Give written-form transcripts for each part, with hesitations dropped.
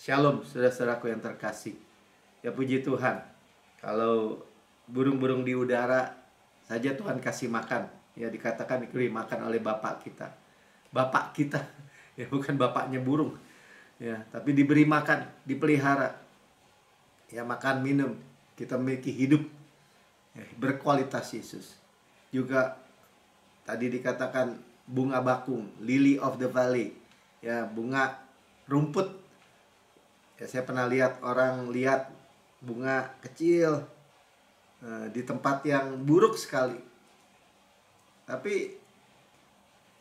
Shalom, saudara-saudaraku yang terkasih. Ya puji Tuhan, kalau burung-burung di udara saja Tuhan kasih makan. Ya dikatakan diberi makan oleh Bapak kita. Bapak kita, ya bukan bapaknya burung. Ya, tapi diberi makan, dipelihara. Ya makan, minum, kita memiliki hidup ya, berkualitas Yesus. Juga tadi dikatakan bunga bakung, lily of the valley. Ya, bunga rumput. Ya, saya pernah lihat orang lihat bunga kecil di tempat yang buruk sekali, tapi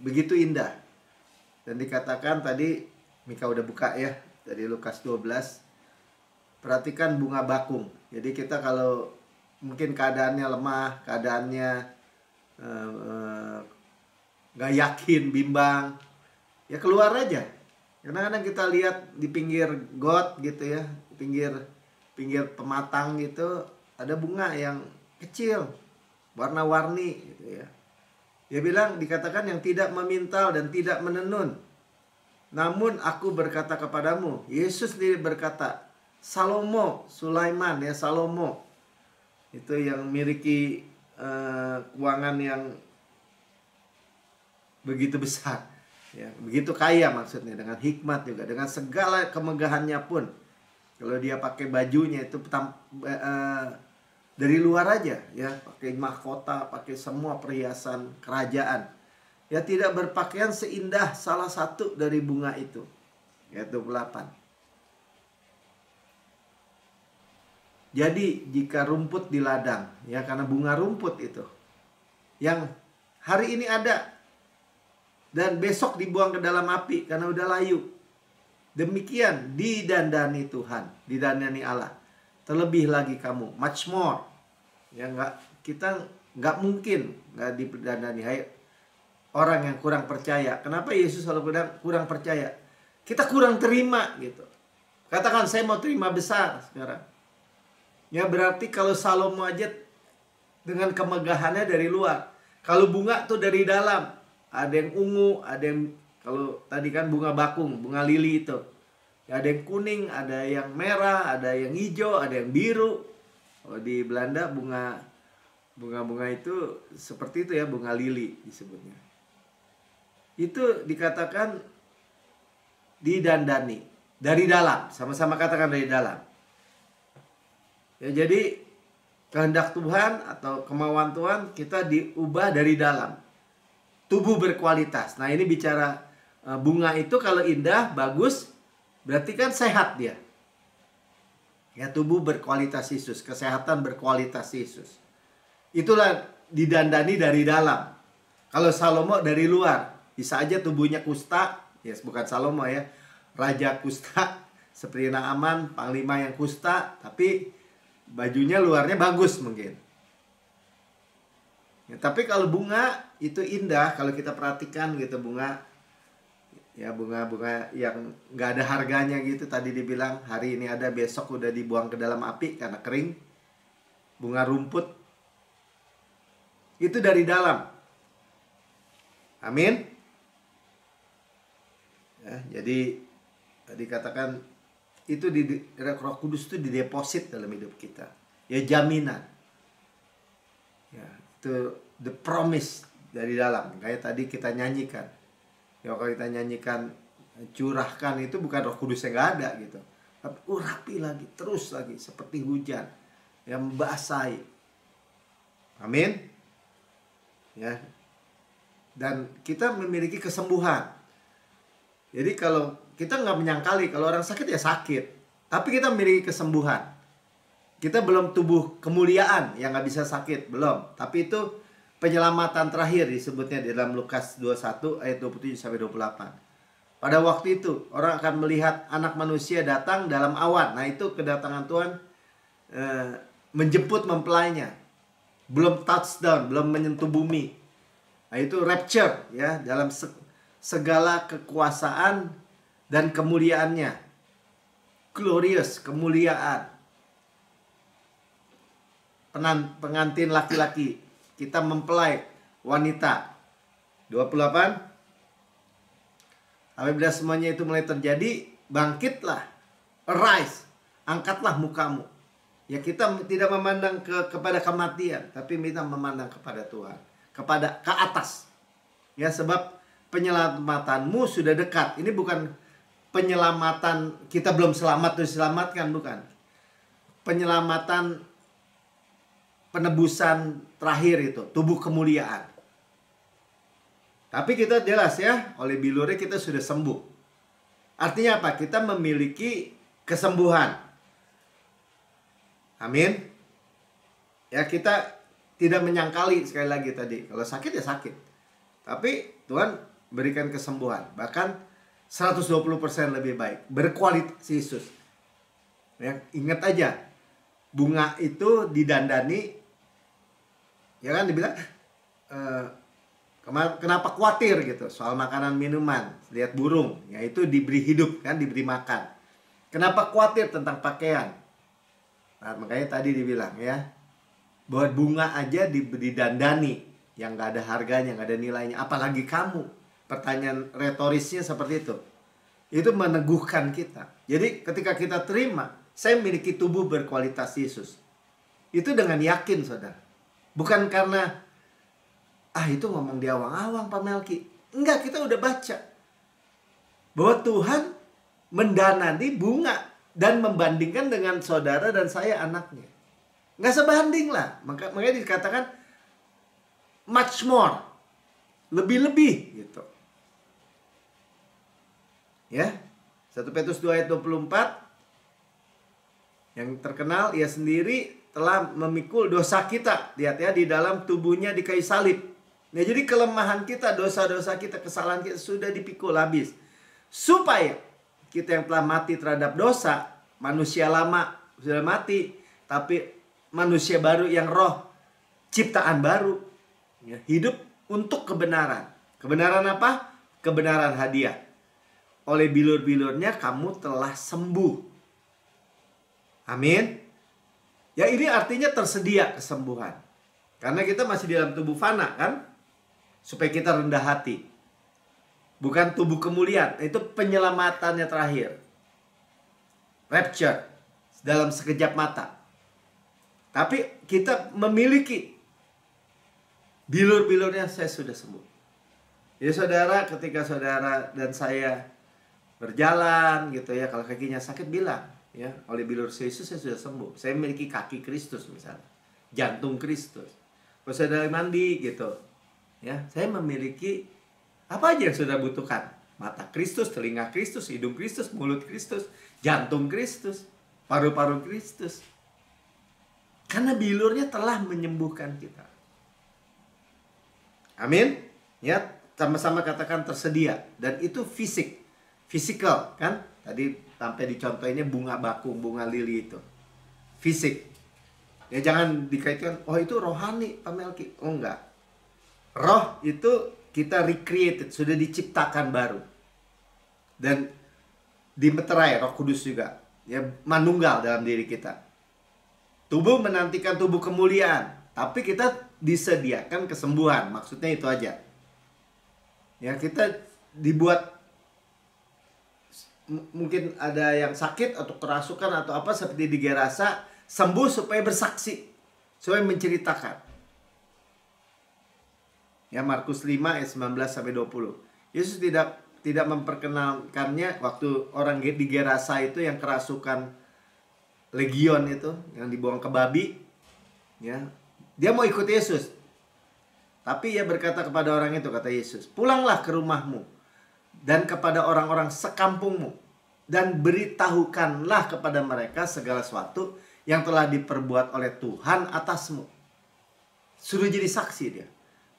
begitu indah. Dan dikatakan tadi, Mika udah buka ya, dari Lukas 12. Perhatikan bunga bakung. Jadi kita kalau mungkin keadaannya lemah, keadaannya gak yakin, bimbang, ya keluar aja. Kadang-kadang kita lihat di pinggir got gitu ya, pinggir pematang gitu, ada bunga yang kecil, warna-warni gitu ya. Dia bilang, dikatakan yang tidak memintal dan tidak menenun. Namun aku berkata kepadamu, Yesus sendiri berkata, Salomo, Sulaiman ya, Salomo itu yang memiliki keuangan yang begitu besar. Ya, begitu kaya maksudnya, dengan hikmat juga, dengan segala kemegahannya pun. Kalau dia pakai bajunya itu dari luar aja ya, pakai mahkota, pakai semua perhiasan kerajaan. Ya tidak berpakaian seindah salah satu dari bunga itu. Ya 28. Jadi jika rumput di ladang, ya karena bunga rumput itu yang hari ini ada dan besok dibuang ke dalam api karena udah layu. Demikian didandani Tuhan, didandani Allah. Terlebih lagi kamu, much more. Ya kita nggak mungkin nggak didandani. Hai orang yang kurang percaya. Kenapa Yesus selalu bilang kurang percaya? Kita kurang terima gitu. Katakan saya mau terima besar sekarang. Ya berarti kalau Salomo aja dengan kemegahannya dari luar. Kalau bunga tuh dari dalam. Ada yang ungu, ada yang, kalau tadi kan bunga bakung, bunga lili itu. Ada yang kuning, ada yang merah, ada yang hijau, ada yang biru. Kalau di Belanda bunga itu seperti itu ya, bunga lili disebutnya. Itu dikatakan didandani dari dalam, sama-sama katakan dari dalam. Ya jadi kehendak Tuhan atau kemauan Tuhan kita diubah dari dalam. Tubuh berkualitas. Nah ini bicara bunga itu kalau indah, bagus, berarti kan sehat dia. Ya tubuh berkualitas Yesus, kesehatan berkualitas Yesus. Itulah didandani dari dalam. Kalau Salomo dari luar, bisa aja tubuhnya kusta, ya bukan Salomo ya, raja kusta, seperti Naaman, panglima yang kusta, tapi bajunya luarnya bagus mungkin. Ya, tapi kalau bunga itu indah, kalau kita perhatikan gitu bunga, ya bunga yang nggak ada harganya gitu. Tadi dibilang hari ini ada, besok udah dibuang ke dalam api karena kering. Bunga rumput itu dari dalam. Amin. Ya, jadi tadi katakan itu di Roh Kudus itu dideposit dalam hidup kita. Ya jaminan. Ya. To the promise dari dalam. Kayak tadi kita nyanyikan. Ya kalau kita nyanyikan curahkan, itu bukan Roh Kudus yang gak ada gitu. Tapi urapi lagi, terus lagi seperti hujan yang membasahi. Amin. Ya. Dan kita memiliki kesembuhan. Jadi kalau kita nggak menyangkali kalau orang sakit ya sakit, tapi kita memiliki kesembuhan. Kita belum tubuh kemuliaan yang nggak bisa sakit, belum. Tapi itu penyelamatan terakhir disebutnya di dalam Lukas 21 ayat 27-28. Pada waktu itu orang akan melihat anak manusia datang dalam awan. Nah itu kedatangan Tuhan menjemput mempelainya. Belum touchdown, belum menyentuh bumi. Nah itu rapture ya, dalam segala kekuasaan dan kemuliaannya. Glorious, kemuliaan. Pengantin laki-laki, kita mempelai wanita. 28. Apabila semuanya itu mulai terjadi, bangkitlah Arise, angkatlah mukamu. Ya, kita tidak memandang kepada kematian, tapi kita memandang kepada Tuhan, ke atas. Ya, sebab penyelamatanmu sudah dekat. Ini bukan penyelamatan kita belum selamat terus diselamatkan, bukan. Penyelamatan penebusan terakhir itu, tubuh kemuliaan. Tapi kita jelas ya, oleh bilurnya kita sudah sembuh. Artinya apa? Kita memiliki kesembuhan. Amin. Ya, kita tidak menyangkali sekali lagi tadi. Kalau sakit ya sakit. Tapi Tuhan berikan kesembuhan. Bahkan 120% lebih baik. Berkualitas Yesus. Ya, ingat aja. Bunga itu didandani. Ya kan, dibilang kenapa khawatir gitu soal makanan minuman. Lihat burung. Ya, itu diberi hidup kan, diberi makan. Kenapa khawatir tentang pakaian? Nah, makanya tadi dibilang ya, bahwa bunga aja didandani yang gak ada harganya, gak ada nilainya, apalagi kamu. Pertanyaan retorisnya seperti itu. Itu meneguhkan kita. Jadi ketika kita terima, saya memiliki tubuh berkualitas Yesus, itu dengan yakin, saudara. Bukan karena itu ngomong di awang-awang Pak Melki. Enggak, kita udah baca bahwa Tuhan mendanani bunga dan membandingkan dengan saudara dan saya anaknya. Nggak sebanding lah. Makanya dikatakan much more. Lebih-lebih gitu. Ya. 1 Petrus 2 ayat 24. Yang terkenal, ia sendiri telah memikul dosa kita. Lihat ya, di dalam tubuhnya di kayu salib. Nah, jadi kelemahan kita, dosa-dosa kita, kesalahan kita sudah dipikul habis. Supaya kita yang telah mati terhadap dosa, manusia lama sudah mati, tapi manusia baru yang roh, ciptaan baru, ya, hidup untuk kebenaran. Kebenaran apa? Kebenaran hadiah. Oleh bilur-bilurnya kamu telah sembuh. Amin. Ya, ini artinya tersedia kesembuhan. Karena kita masih di dalam tubuh fana kan? Supaya kita rendah hati. Bukan tubuh kemuliaan. Itu penyelamatannya terakhir. Rapture. Dalam sekejap mata. Tapi kita memiliki bilur-bilurnya, saya sudah sembuh. Jadi saudara, ketika saudara dan saya berjalan gitu ya, kalau kakinya sakit bilang, ya, oleh bilur Yesus saya sudah sembuh. Saya memiliki kaki Kristus misalnya. Jantung Kristus. Kalau saudara mandi gitu, ya, saya memiliki apa aja yang saudara butuhkan. Mata Kristus, telinga Kristus, hidung Kristus, mulut Kristus, jantung Kristus, paru-paru Kristus. Karena bilurnya telah menyembuhkan kita. Amin. Ya, sama-sama katakan tersedia. Dan itu fisik. Physical kan. Tadi sampai dicontohinnya bunga bakung, bunga lili itu. Fisik. Ya, jangan dikaitkan, oh itu rohani Pak Melki. Oh enggak. Roh itu kita recreated, sudah diciptakan baru. Dan dimeterai Roh Kudus juga. Ya, manunggal dalam diri kita. Tubuh menantikan tubuh kemuliaan, tapi kita disediakan kesembuhan. Maksudnya itu aja. Ya, kita dibuat, mungkin ada yang sakit atau kerasukan atau apa seperti di Gerasa, sembuh supaya bersaksi, supaya menceritakan. Ya, Markus 5 ayat 19 sampai 20. Yesus tidak memperkenalkannya waktu orang di Gerasa itu yang kerasukan legion itu, yang dibuang ke babi, ya, dia mau ikut Yesus, tapi ia berkata kepada orang itu, kata Yesus, pulanglah ke rumahmu dan kepada orang-orang sekampungmu dan beritahukanlah kepada mereka segala sesuatu yang telah diperbuat oleh Tuhan atasmu. Suruh jadi saksi dia,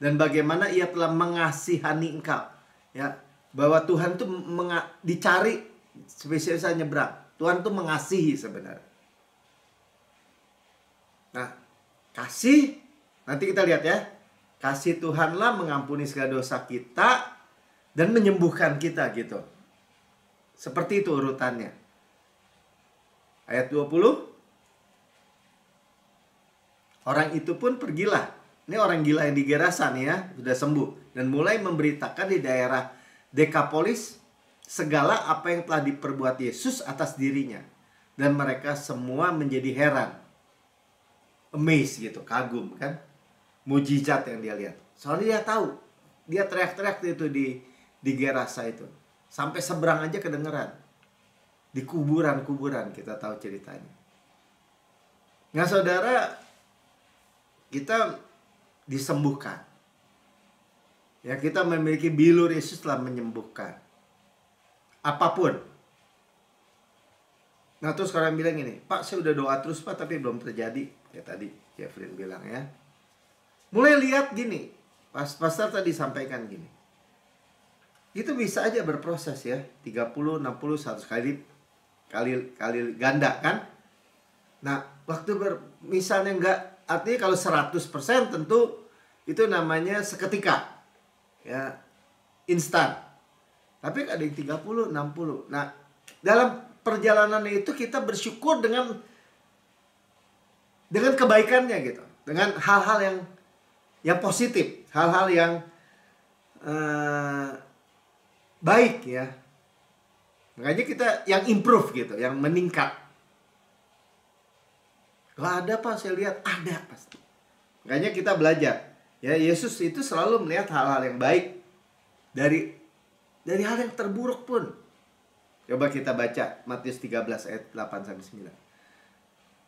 dan bagaimana ia telah mengasihani engkau, ya, bahwa Tuhan tuh dicari spesialisnya nyebrang. Tuhan tuh mengasihi sebenarnya. Nah, kasih, nanti kita lihat ya, kasih Tuhanlah mengampuni segala dosa kita dan menyembuhkan kita gitu. Seperti itu urutannya. Ayat 20. Orang itu pun pergilah. Ini orang gila yang di Gerasa nih ya, sudah sembuh. Dan mulai memberitakan di daerah Dekapolis segala apa yang telah diperbuat Yesus atas dirinya. Dan mereka semua menjadi heran. Amazed gitu, kagum kan. Mujizat yang dia lihat. Soalnya dia tahu. Dia teriak-teriak itu di Gerasa itu. Sampai seberang aja kedengeran. Di kuburan-kuburan kita tahu ceritanya. Nah saudara, kita disembuhkan. Ya, kita memiliki bilur Yesus telah menyembuhkan. Apapun. Nah terus sekarang bilang gini, Pak saya udah doa terus Pak tapi belum terjadi. Ya tadi Jeffrey bilang ya. Mulai lihat gini. Pastor tadi sampaikan gini. Itu bisa aja berproses ya. 30, 60, 100 kali ganda kan. Nah waktu misalnya enggak, artinya kalau 100% tentu itu namanya seketika. Ya, instan. Tapi ada yang 30, 60. Nah, dalam perjalanan itu kita bersyukur dengan kebaikannya gitu. Dengan hal-hal yang positif, hal-hal yang baik ya. Makanya kita yang improve gitu, yang meningkat. Kalau ada Pak, saya lihat ada pasti. Makanya kita belajar. Ya, Yesus itu selalu melihat hal-hal yang baik dari hal yang terburuk pun. Coba kita baca Matius 13 ayat 8-9.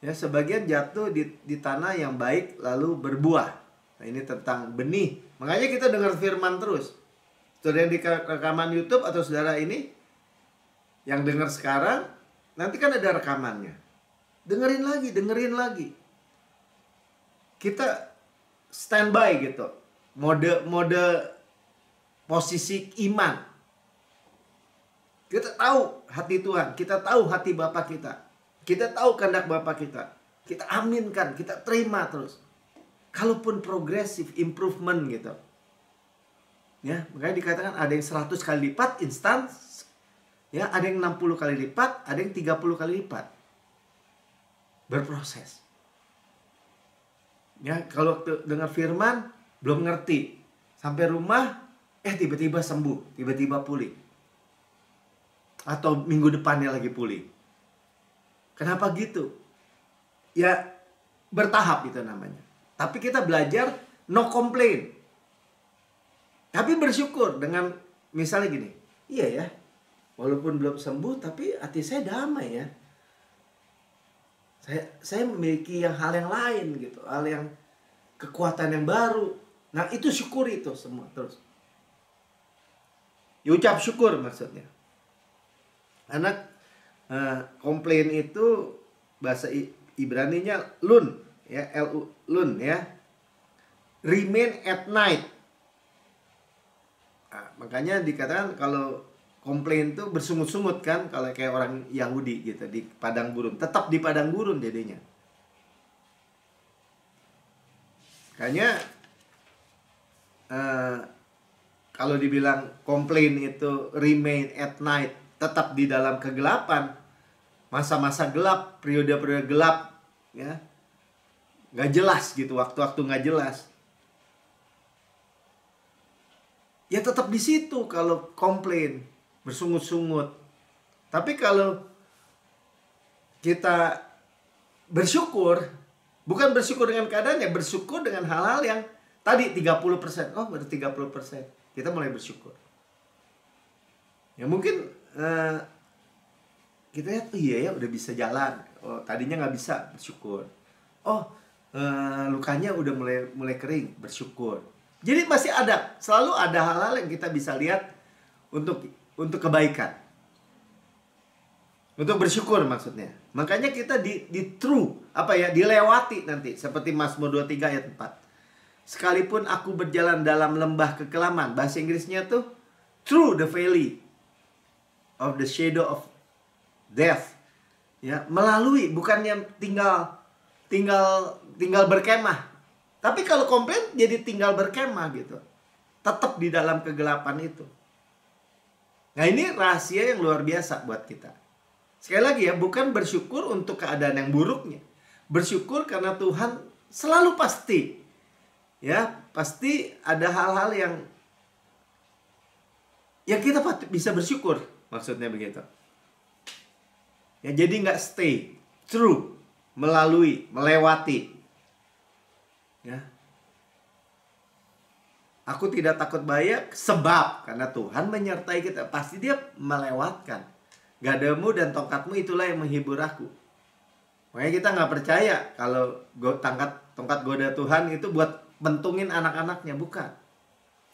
Ya, sebagian jatuh di tanah yang baik lalu berbuah. Nah, ini tentang benih. Makanya kita dengar firman terus. Saudara yang di rekaman YouTube atau saudara ini yang dengar sekarang, nanti kan ada rekamannya. Dengerin lagi. Kita standby gitu, mode posisi iman. Kita tahu hati Tuhan, kita tahu hati Bapa kita tahu kehendak Bapa kita aminkan, kita terima terus. Kalaupun progresif, improvement gitu, ya makanya dikatakan ada yang 100 kali lipat instan, ya ada yang 60 kali lipat, ada yang 30 kali lipat, berproses. Ya, kalau dengar firman belum ngerti, sampai rumah tiba-tiba sembuh, tiba-tiba pulih. Atau minggu depannya lagi pulih. Kenapa gitu? Ya bertahap itu namanya. Tapi kita belajar no complain. Tapi bersyukur dengan misalnya gini, iya ya, walaupun belum sembuh tapi hati saya damai ya. Saya memiliki hal yang lain gitu, hal yang kekuatan yang baru. Nah itu syukuri itu semua terus. Ya, ucap syukur maksudnya. Karena komplain itu bahasa Ibraninya lun ya, lun ya. Remain at night. Nah, makanya dikatakan kalau komplain itu bersungut-sungut kan, kalau kayak orang Yahudi gitu di padang gurun, tetap di padang gurun jadinya. Makanya kalau dibilang komplain itu remain at night, tetap di dalam kegelapan, masa-masa gelap, periode-periode gelap, ya, nggak jelas gitu, waktu-waktu nggak jelas. Ya tetap di situ kalau komplain. Bersungut-sungut. Tapi kalau kita bersyukur, bukan bersyukur dengan keadaannya, bersyukur dengan hal-hal yang tadi 30%. Oh, baru 30%. Kita mulai bersyukur. Ya mungkin kita lihat, oh iya ya udah bisa jalan. Oh, tadinya nggak bisa, bersyukur. Oh, lukanya udah mulai kering, bersyukur. Jadi masih ada, selalu ada hal-hal yang kita bisa lihat untuk kebaikan, untuk bersyukur maksudnya. Makanya kita di dilewati nanti seperti Mazmur 23 ayat 4. Sekalipun aku berjalan dalam lembah kekelaman, bahasa Inggrisnya tuh through the valley of the shadow of death. Ya, melalui, bukannya tinggal berkemah. Tapi kalau komplain jadi tinggal berkemah gitu. Tetap di dalam kegelapan itu. Nah ini rahasia yang luar biasa buat kita. Sekali lagi ya, bukan bersyukur untuk keadaan yang buruknya. Bersyukur karena Tuhan selalu pasti. Ya, pasti ada hal-hal yang kita bisa bersyukur. Maksudnya begitu. Ya, jadi nggak stay, through, melewati. Ya. Aku tidak takut bahaya sebab karena Tuhan menyertai kita. Pasti dia melewatkan. Gadamu dan tongkatmu itulah yang menghibur aku. Makanya kita nggak percaya kalau tongkat goda Tuhan itu buat bentungin anak-anaknya. Bukan.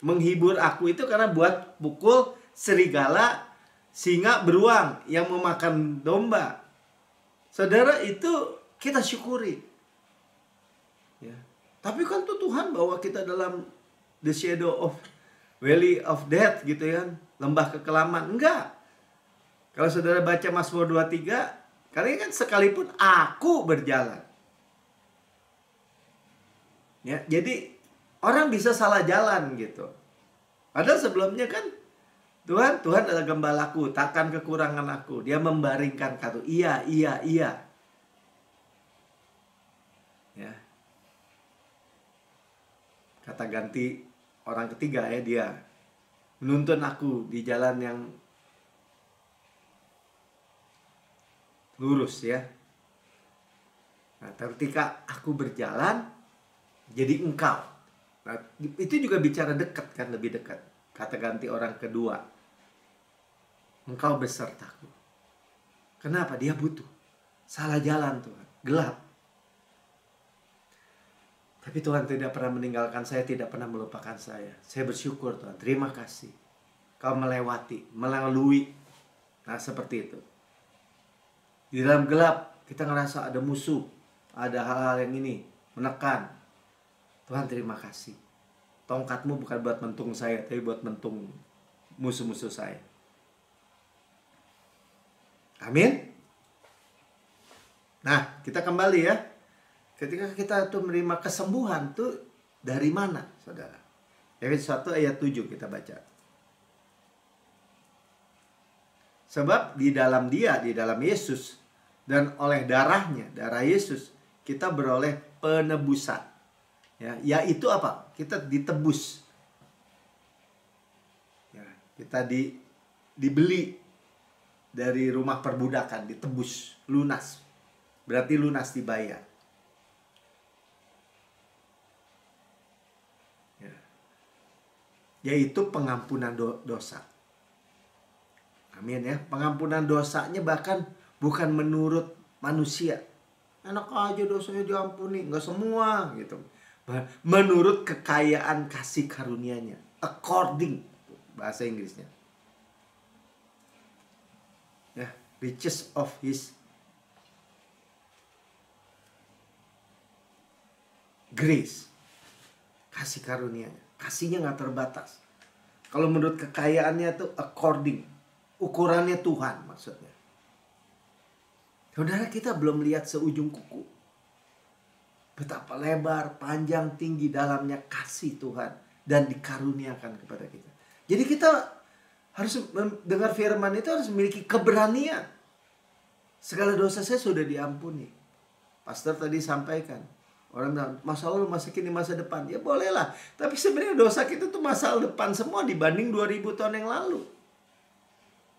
Menghibur aku itu karena buat pukul serigala, singa, beruang yang memakan domba. Saudara, itu kita syukuri. Ya. Tapi kan tuh Tuhan bawa kita dalam the shadow of valley of death gitu ya, lembah kekelaman. Enggak. Kalau saudara baca Mazmur 23, kali kan sekalipun aku berjalan. Ya, jadi orang bisa salah jalan gitu. Padahal sebelumnya kan Tuhan adalah gembalaku, takkan kekurangan aku. Dia membaringkan kata iya. Ya. Kata ganti orang ketiga ya, dia menuntun aku di jalan yang lurus ya. Nah, ketika aku berjalan jadi engkau. Nah, itu juga bicara dekat kan, lebih dekat. Kata ganti orang kedua, engkau besertaku. Kenapa? Dia butuh. Salah jalan Tuhan, gelap. Tapi Tuhan tidak pernah meninggalkan saya, tidak pernah melupakan saya. Saya bersyukur Tuhan, terima kasih. Kau melewati, melalui. Nah, seperti itu. Di dalam gelap, kita ngerasa ada musuh. Ada hal-hal yang ini, menekan. Tuhan terima kasih. Tongkatmu bukan buat mentung saya, tapi buat mentung musuh-musuh saya. Amin. Nah, kita kembali ya. Ketika kita tuh menerima kesembuhan tuh dari mana, saudara? Efesus 1 ayat 7 kita baca. Sebab di dalam dia, di dalam Yesus, dan oleh darahnya, darah Yesus, kita beroleh penebusan. Ya, yaitu apa? Kita ditebus. Ya, kita dibeli dari rumah perbudakan, ditebus, lunas. Berarti lunas, dibayar. Yaitu pengampunan dosa. Amin ya. Pengampunan dosanya bahkan bukan menurut manusia. Enak aja dosanya diampuni. Nggak semua gitu. Menurut kekayaan kasih karunia-Nya. According. Bahasa Inggrisnya. Ya, riches of His grace. Kasih karunia-Nya. Kasihnya nggak terbatas. Kalau menurut kekayaannya tuh according. Ukurannya Tuhan maksudnya. Saudara, kita belum lihat seujung kuku. Betapa lebar, panjang, tinggi, dalamnya kasih Tuhan. Dan dikaruniakan kepada kita. Jadi kita harus mendengar firman itu harus memiliki keberanian. Segala dosa saya sudah diampuni. Pastor tadi sampaikan. Orang bilang, masa lalu, masa kini, masa depan. Ya bolehlah. Tapi sebenarnya dosa kita tuh masa depan semua dibanding 2000 tahun yang lalu.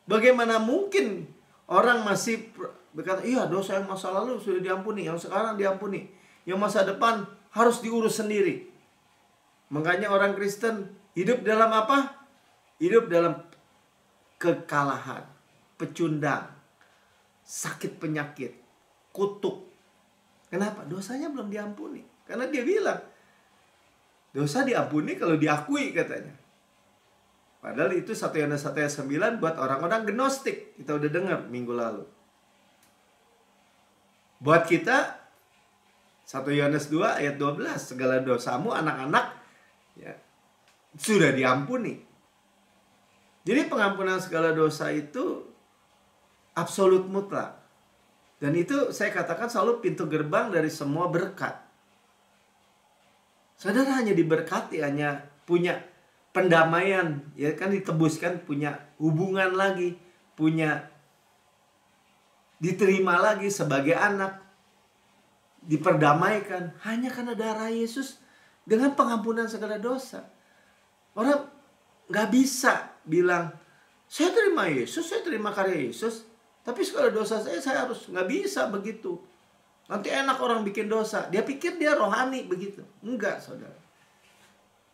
Bagaimana mungkin orang masih berkata, iya dosa yang masa lalu sudah diampuni. Yang sekarang diampuni. Yang masa depan harus diurus sendiri. Makanya orang Kristen hidup dalam apa? Hidup dalam kekalahan. Pecundang. Sakit penyakit. Kutuk. Kenapa? Dosanya belum diampuni. Karena dia bilang, dosa diampuni kalau diakui katanya. Padahal itu 1 Yohanes 1 ayat 9 buat orang-orang gnostik. Kita udah dengar minggu lalu. Buat kita, 1 Yohanes 2 ayat 12. Segala dosamu anak-anak ya, sudah diampuni. Jadi pengampunan segala dosa itu absolut mutlak. Dan itu saya katakan selalu pintu gerbang dari semua berkat. Saudara hanya diberkati, hanya punya pendamaian, ya kan, ditebuskan, punya hubungan lagi, punya diterima lagi sebagai anak, diperdamaikan hanya karena darah Yesus dengan pengampunan segala dosa. Orang nggak bisa bilang, saya terima Yesus, saya terima karya Yesus, Tapi segala dosa saya harus, nggak bisa begitu. Nanti enak orang bikin dosa. Dia pikir dia rohani begitu. Enggak, saudara.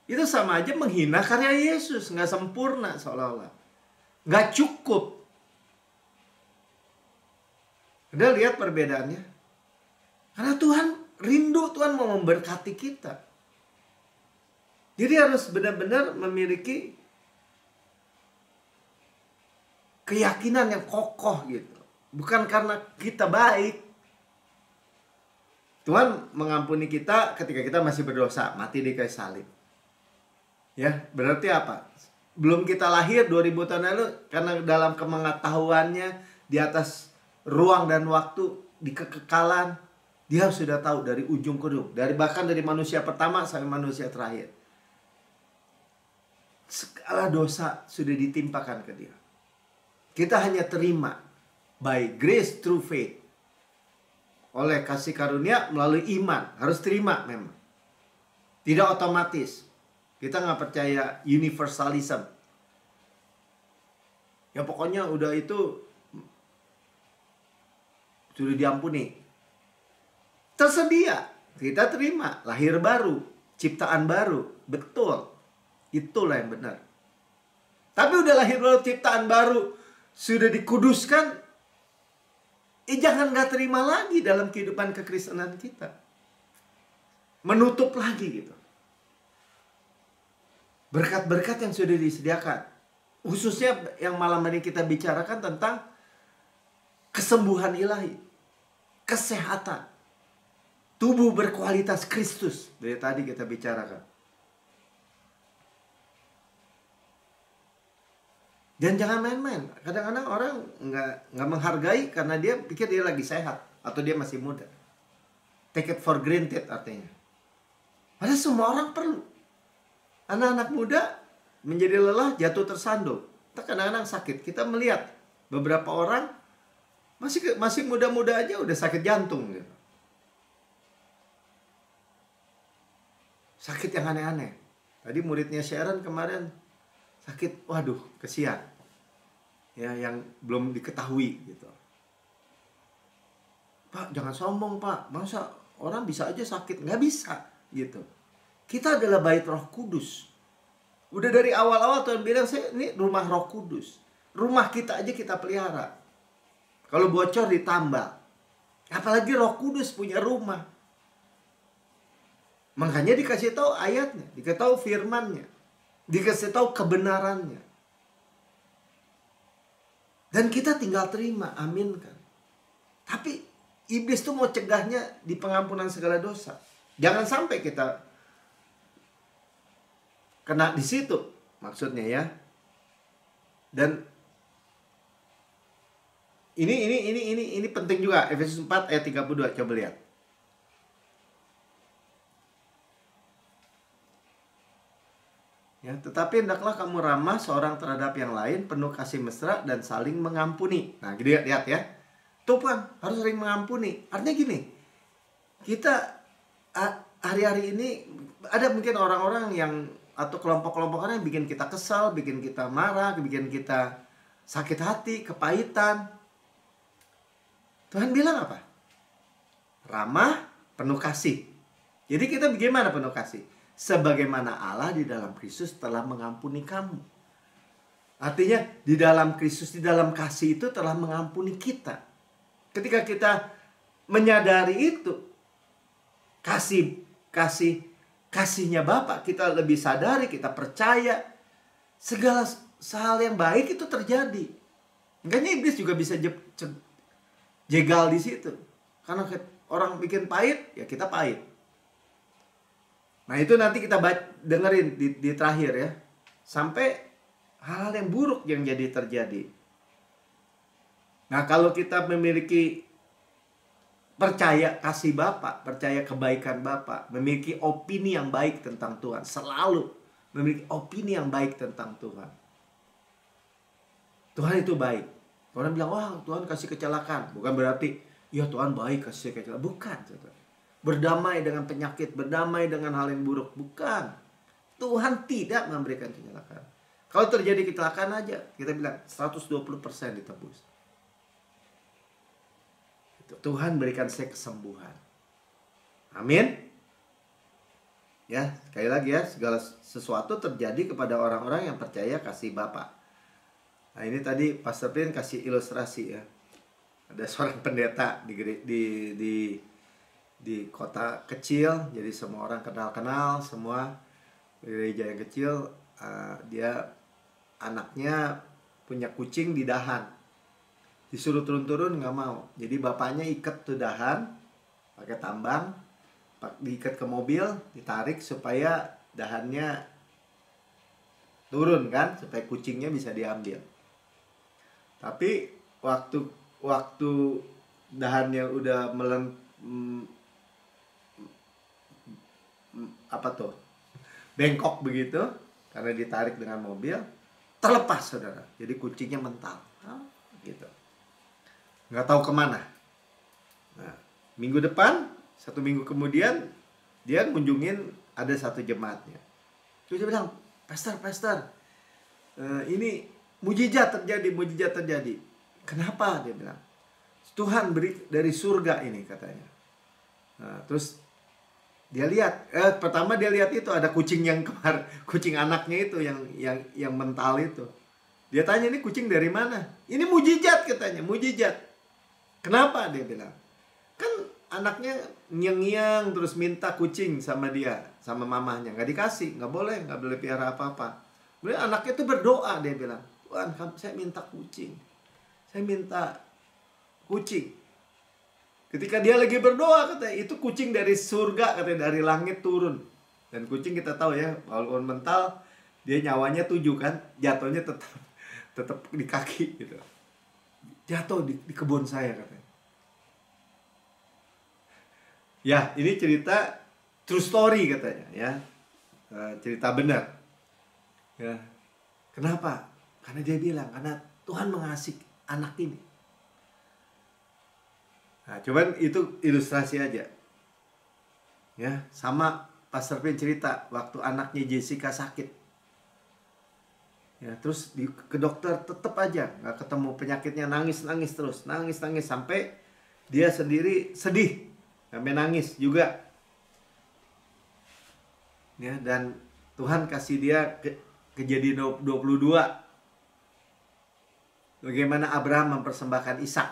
Itu sama aja menghina karya Yesus. Nggak sempurna seolah-olah. Nggak cukup. Udah lihat perbedaannya? Karena Tuhan rindu, Tuhan mau memberkati kita. Jadi harus benar-benar memiliki keyakinan yang kokoh gitu. Bukan karena kita baik. Tuhan mengampuni kita ketika kita masih berdosa, mati di kayu salib. Ya, berarti apa? Belum kita lahir 2000 tahun lalu, karena dalam kepengetahuannya di atas ruang dan waktu, di kekekalan, dia sudah tahu dari ujung ke ujung, bahkan dari manusia pertama sampai manusia terakhir. Segala dosa sudah ditimpakan ke dia. Kita hanya terima by grace through faith. Oleh kasih karunia melalui iman. Harus terima memang. Tidak otomatis. Kita nggak percaya universalism. Ya pokoknya udah itu sudah diampuni. Tersedia. Kita terima. Lahir baru. Ciptaan baru. Betul. Itulah yang benar. Tapi udah lahir baru, ciptaan baru, sudah dikuduskan, jangan gak terima lagi dalam kehidupan kekristenan kita. Menutup lagi gitu. Berkat-berkat yang sudah disediakan. Khususnya yang malam ini kita bicarakan tentang kesembuhan ilahi. Kesehatan. Tubuh berkualitas Kristus. Dari tadi kita bicarakan. Dan jangan main-main. Kadang-kadang orang nggak menghargai karena dia pikir dia lagi sehat atau dia masih muda. Take it for granted artinya. Padahal semua orang perlu. Anak-anak muda menjadi lelah, jatuh tersandung. Kadang-kadang sakit. Kita melihat beberapa orang masih muda-muda aja udah sakit jantung gitu. Sakit yang aneh-aneh. Tadi muridnya Sharon kemarin sakit, waduh, kesian. Ya, yang belum diketahui gitu. Pak, jangan sombong, Pak. Masa orang bisa aja sakit? Nggak bisa gitu. Kita adalah bait Roh Kudus. Udah dari awal-awal Tuhan bilang, ini rumah Roh Kudus. Rumah kita aja kita pelihara. Kalau bocor ditambal. Apalagi Roh Kudus punya rumah. Makanya dikasih tahu ayatnya, dikasih tahu firman-Nya. Dikasih tahu kebenarannya. Dan kita tinggal terima, aminkan. Tapi iblis tuh mau cegahnya di pengampunan segala dosa. Jangan sampai kita kena di situ, maksudnya ya. Dan ini penting juga. Efesus 4 ayat 32, coba lihat. Ya, tetapi hendaklah kamu ramah seorang terhadap yang lain, penuh kasih mesra dan saling mengampuni. Nah, lihat ya. Tuh kan, harus saling mengampuni. Artinya gini, kita hari-hari ini ada mungkin orang-orang yang atau kelompok-kelompok orang yang bikin kita kesal, bikin kita marah, bikin kita sakit hati, kepahitan. Tuhan bilang apa? Ramah, penuh kasih. Jadi kita bagaimana penuh kasih? Sebagaimana Allah di dalam Kristus telah mengampuni kamu. Artinya di dalam Kristus, di dalam kasih itu telah mengampuni kita. Ketika kita menyadari itu, kasihnya Bapa, kita lebih sadari, kita percaya segala hal yang baik itu terjadi. Makanya iblis juga bisa jegal di situ. Karena orang bikin pahit, ya kita pahit. Nah itu nanti kita dengerin di terakhir ya. Sampai hal-hal yang buruk yang jadi terjadi. Nah kalau kita memiliki percaya kasih Bapa, percaya kebaikan Bapa, memiliki opini yang baik tentang Tuhan. Selalu memiliki opini yang baik tentang Tuhan. Tuhan itu baik. Orang bilang, wah Tuhan kasih kecelakaan. Bukan berarti, ya Tuhan baik kasih kecelakaan. Bukan. Berdamai dengan penyakit, berdamai dengan hal yang buruk. Bukan. Tuhan tidak memberikan kecelakaan. Kalau terjadi kecelakaan aja, kita bilang 120% ditebus. Tuhan berikan saya kesembuhan. Amin. Ya, sekali lagi ya, segala sesuatu terjadi kepada orang-orang yang percaya kasih Bapa. Nah, ini tadi Pastor Pin kasih ilustrasi ya. Ada seorang pendeta di kota kecil, jadi semua orang kenal-kenal, semua gereja yang kecil. Dia anaknya punya kucing di dahan, disuruh turun-turun nggak mau. Jadi bapaknya ikat tuh dahan pakai tambang, diikat ke mobil, ditarik supaya dahannya turun kan, supaya kucingnya bisa diambil. Tapi waktu dahannya udah bengkok begitu karena ditarik dengan mobil, terlepas saudara. Jadi kucingnya mental, gitu. Nggak tahu kemana. Nah, minggu depan, 1 minggu kemudian, dia kunjungin ada satu jemaatnya. Terus dia bilang, Pastor, ini mujizat terjadi. Kenapa? Dia bilang, Tuhan beri dari surga ini katanya. Nah, terus dia lihat, pertama dia lihat itu ada kucing yang kucing anaknya itu yang mental itu. Dia tanya, ini kucing dari mana? Ini mujizat katanya, mujizat. Kenapa? Dia bilang, kan anaknya nyeng-nyeng terus minta kucing sama dia, sama mamahnya. Nggak dikasih, nggak boleh piara apa-apa. Kemudian anaknya itu berdoa, dia bilang, Tuhan, saya minta kucing. Saya minta kucing. Ketika dia lagi berdoa, katanya, itu kucing dari surga, katanya, dari langit turun. Dan kucing kita tahu ya, walaupun mental, dia nyawanya 7 kan, jatuhnya tetap di kaki gitu. Jatuh di kebun saya katanya. Ya, ini cerita true story katanya ya. Cerita benar. Ya. Kenapa? Karena dia bilang, karena Tuhan mengasihi anak ini. Nah, cuman itu ilustrasi aja. Ya, sama Pastor Pin cerita waktu anaknya Jessica sakit. Ya, terus ke dokter tetap aja nggak ketemu penyakitnya, nangis terus, nangis sampai dia sendiri sedih, sampai nangis juga. Ya, dan Tuhan kasih dia Kejadian 22. Bagaimana Abraham mempersembahkan Ishak.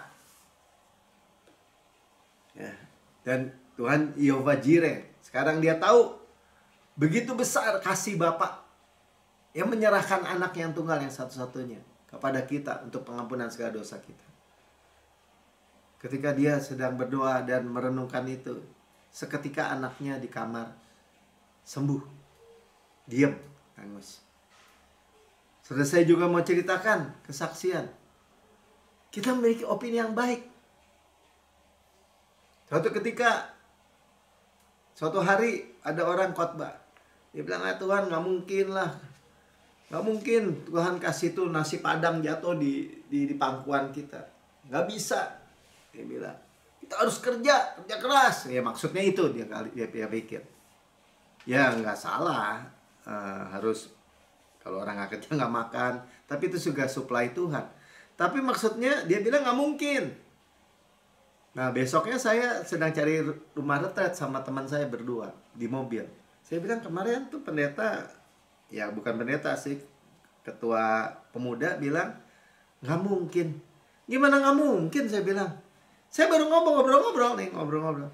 Ya, dan Tuhan Yehova Jireh. Sekarang dia tahu begitu besar kasih Bapa yang menyerahkan anak yang tunggal yang satu-satunya kepada kita untuk pengampunan segala dosa kita. Ketika dia sedang berdoa dan merenungkan itu, seketika anaknya di kamar sembuh, diam, hangus. Saudara, saya juga mau ceritakan kesaksian. Kita memiliki opini yang baik. Suatu hari ada orang khotbah, dia bilang, Tuhan, nggak mungkin lah. Gak mungkin Tuhan kasih tuh nasi padang jatuh di pangkuan kita. Gak bisa. Dia bilang, kita harus kerja keras. Ya maksudnya itu dia pikir. Ya nggak salah. Harus, kalau orang gak kerja gak makan. Tapi itu juga supply Tuhan. Tapi maksudnya dia bilang gak mungkin. Nah, besoknya saya sedang cari rumah retret sama teman saya berdua di mobil. Saya bilang, kemarin tuh pendeta, ya bukan pendeta sih, ketua pemuda bilang nggak mungkin. Gimana nggak mungkin? Saya bilang, saya baru ngobrol-ngobrol.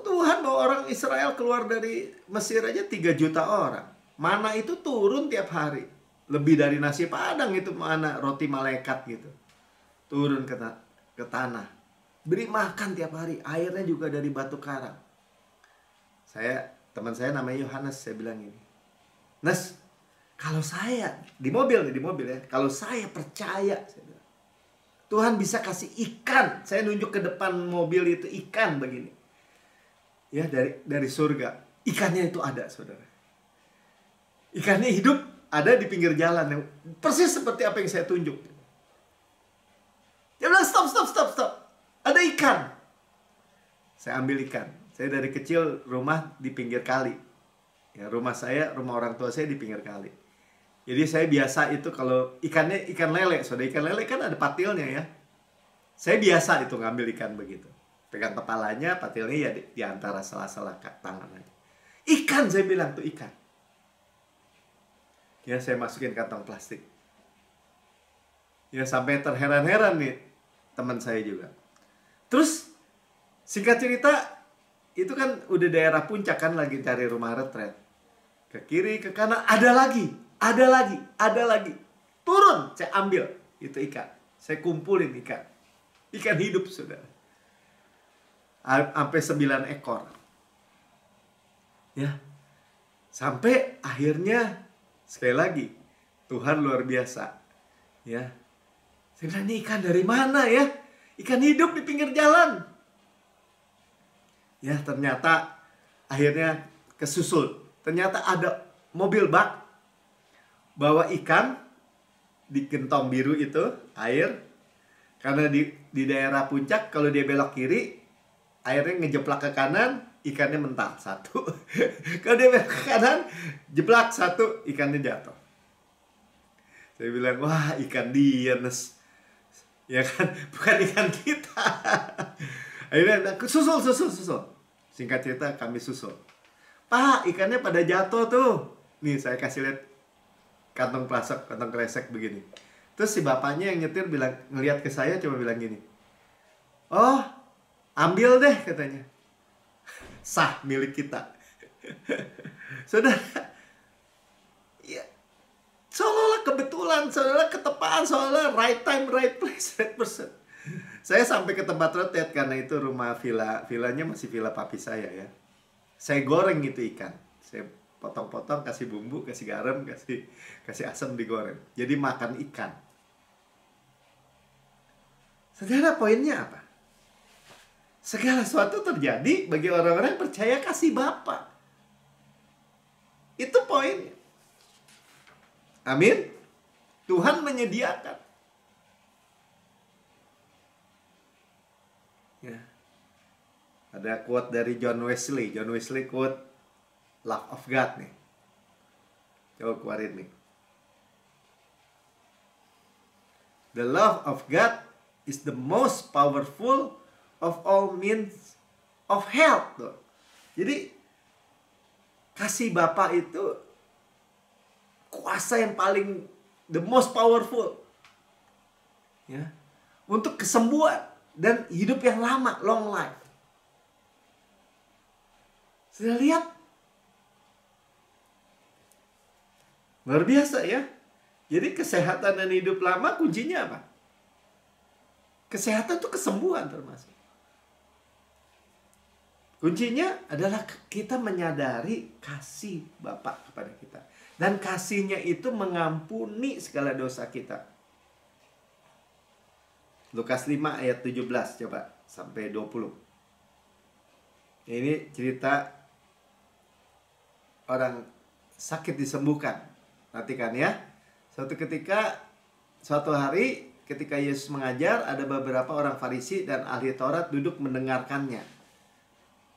Tuhan bawa orang Israel keluar dari Mesir aja 3 juta orang. Mana itu turun tiap hari, lebih dari nasi padang itu, mana roti malaikat gitu, turun ke tanah, beri makan tiap hari. Airnya juga dari batu karang. Teman saya namanya Yohanes, saya bilang ini, Nes, kalau saya di mobil ya, kalau saya percaya, saya bilang, Tuhan bisa kasih ikan. Saya nunjuk ke depan mobil itu, ikan begini, ya, dari surga. Ikannya itu ada, saudara. Ikannya hidup, ada di pinggir jalan, persis seperti apa yang saya tunjuk. Dia bilang, stop. Ada ikan. Saya ambil ikan. Saya dari kecil rumah di pinggir kali. Ya, rumah orang tua saya di pinggir kali. Jadi saya biasa itu kalau ikannya ikan lele. Saudara, ikan lele kan ada patilnya ya. Saya biasa itu ngambil ikan begitu. Pegang kepalanya, patilnya ya di antara sela-sela tangan aja. Ikan, saya bilang tuh ikan. Ya, saya masukin kantong plastik. Ya, sampai terheran-heran nih teman saya juga. Terus singkat cerita, itu kan udah daerah puncak kan, lagi cari rumah retret. Ke kiri, ke kanan, ada lagi. Turun, saya ambil itu ikan. Saya kumpulin ikan. Ikan hidup, saudara. Sampai 9 ekor. Ya. Sampai akhirnya, sekali lagi, Tuhan luar biasa. Ya. Saya bilang, ini ikan dari mana ya? Ikan hidup di pinggir jalan. Ya, ternyata akhirnya kesusul. Ternyata ada mobil bak bawa ikan di gentong biru itu, air. Karena di daerah puncak, kalau dia belok kiri, airnya ngejeplak ke kanan, ikannya mental satu. Kalau dia belok ke kanan, jeplak satu, ikannya jatuh. Saya bilang, wah, ikan dia, Nes. Ya kan, bukan ikan kita. Akhirnya susul. Singkat cerita, kami susul. Pak, ikannya pada jatuh tuh. Nih, saya kasih lihat kantong plastik, kantong kresek begini. Terus si bapaknya yang nyetir bilang, ngelihat ke saya, coba bilang gini. Oh, ambil deh, katanya. Sah, milik kita. Saudara, ya, seolah-olah kebetulan, seolah-olah ketepaan, seolah-olah right time, right place, right person. Saya sampai ke tempat retret karena itu rumah villanya masih villa papi saya ya. Saya goreng itu ikan. Saya potong-potong, kasih bumbu, kasih garam, kasih asam, digoreng. Jadi makan ikan. Saudara, poinnya apa? Segala sesuatu terjadi bagi orang-orang yang percaya kasih Bapa. Itu poinnya. Amin. Tuhan menyediakan. Ya. Ada quote dari John Wesley. John Wesley quote Love of God nih. Coba keluarin nih. The love of God is the most powerful of all means of help. Tuh. Jadi kasih Bapa itu kuasa yang paling the most powerful. Ya. Untuk kesembuhan dan hidup yang lama, long life. Sudah lihat? Luar biasa ya. Jadi kesehatan dan hidup lama kuncinya apa? Kesehatan itu kesembuhan termasuk. Kuncinya adalah kita menyadari kasih Bapa kepada kita. Dan kasihnya itu mengampuni segala dosa kita. Lukas 5 ayat 17 coba sampai 20. Ini cerita orang sakit disembuhkan. Perhatikan ya. Suatu hari ketika Yesus mengajar, ada beberapa orang Farisi dan ahli Taurat duduk mendengarkannya.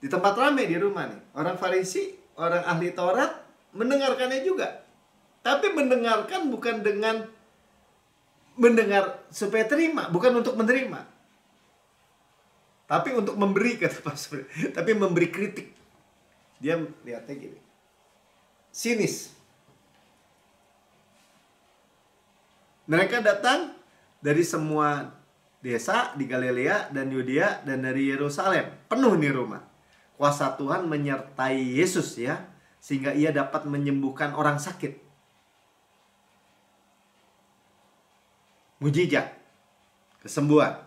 Di tempat ramai di rumah nih. Orang Farisi, orang ahli Taurat mendengarkannya juga. Tapi mendengarkan bukan dengan mendengar supaya terima, bukan untuk menerima. Tapi untuk memberi, kata pastor. Tapi memberi kritik. Dia lihatnya gini. Sinis. Mereka datang dari semua desa di Galilea dan Yudea dan dari Yerusalem. Penuh nih rumah. Kuasa Tuhan menyertai Yesus ya. Sehingga ia dapat menyembuhkan orang sakit. Mujizat, kesembuhan.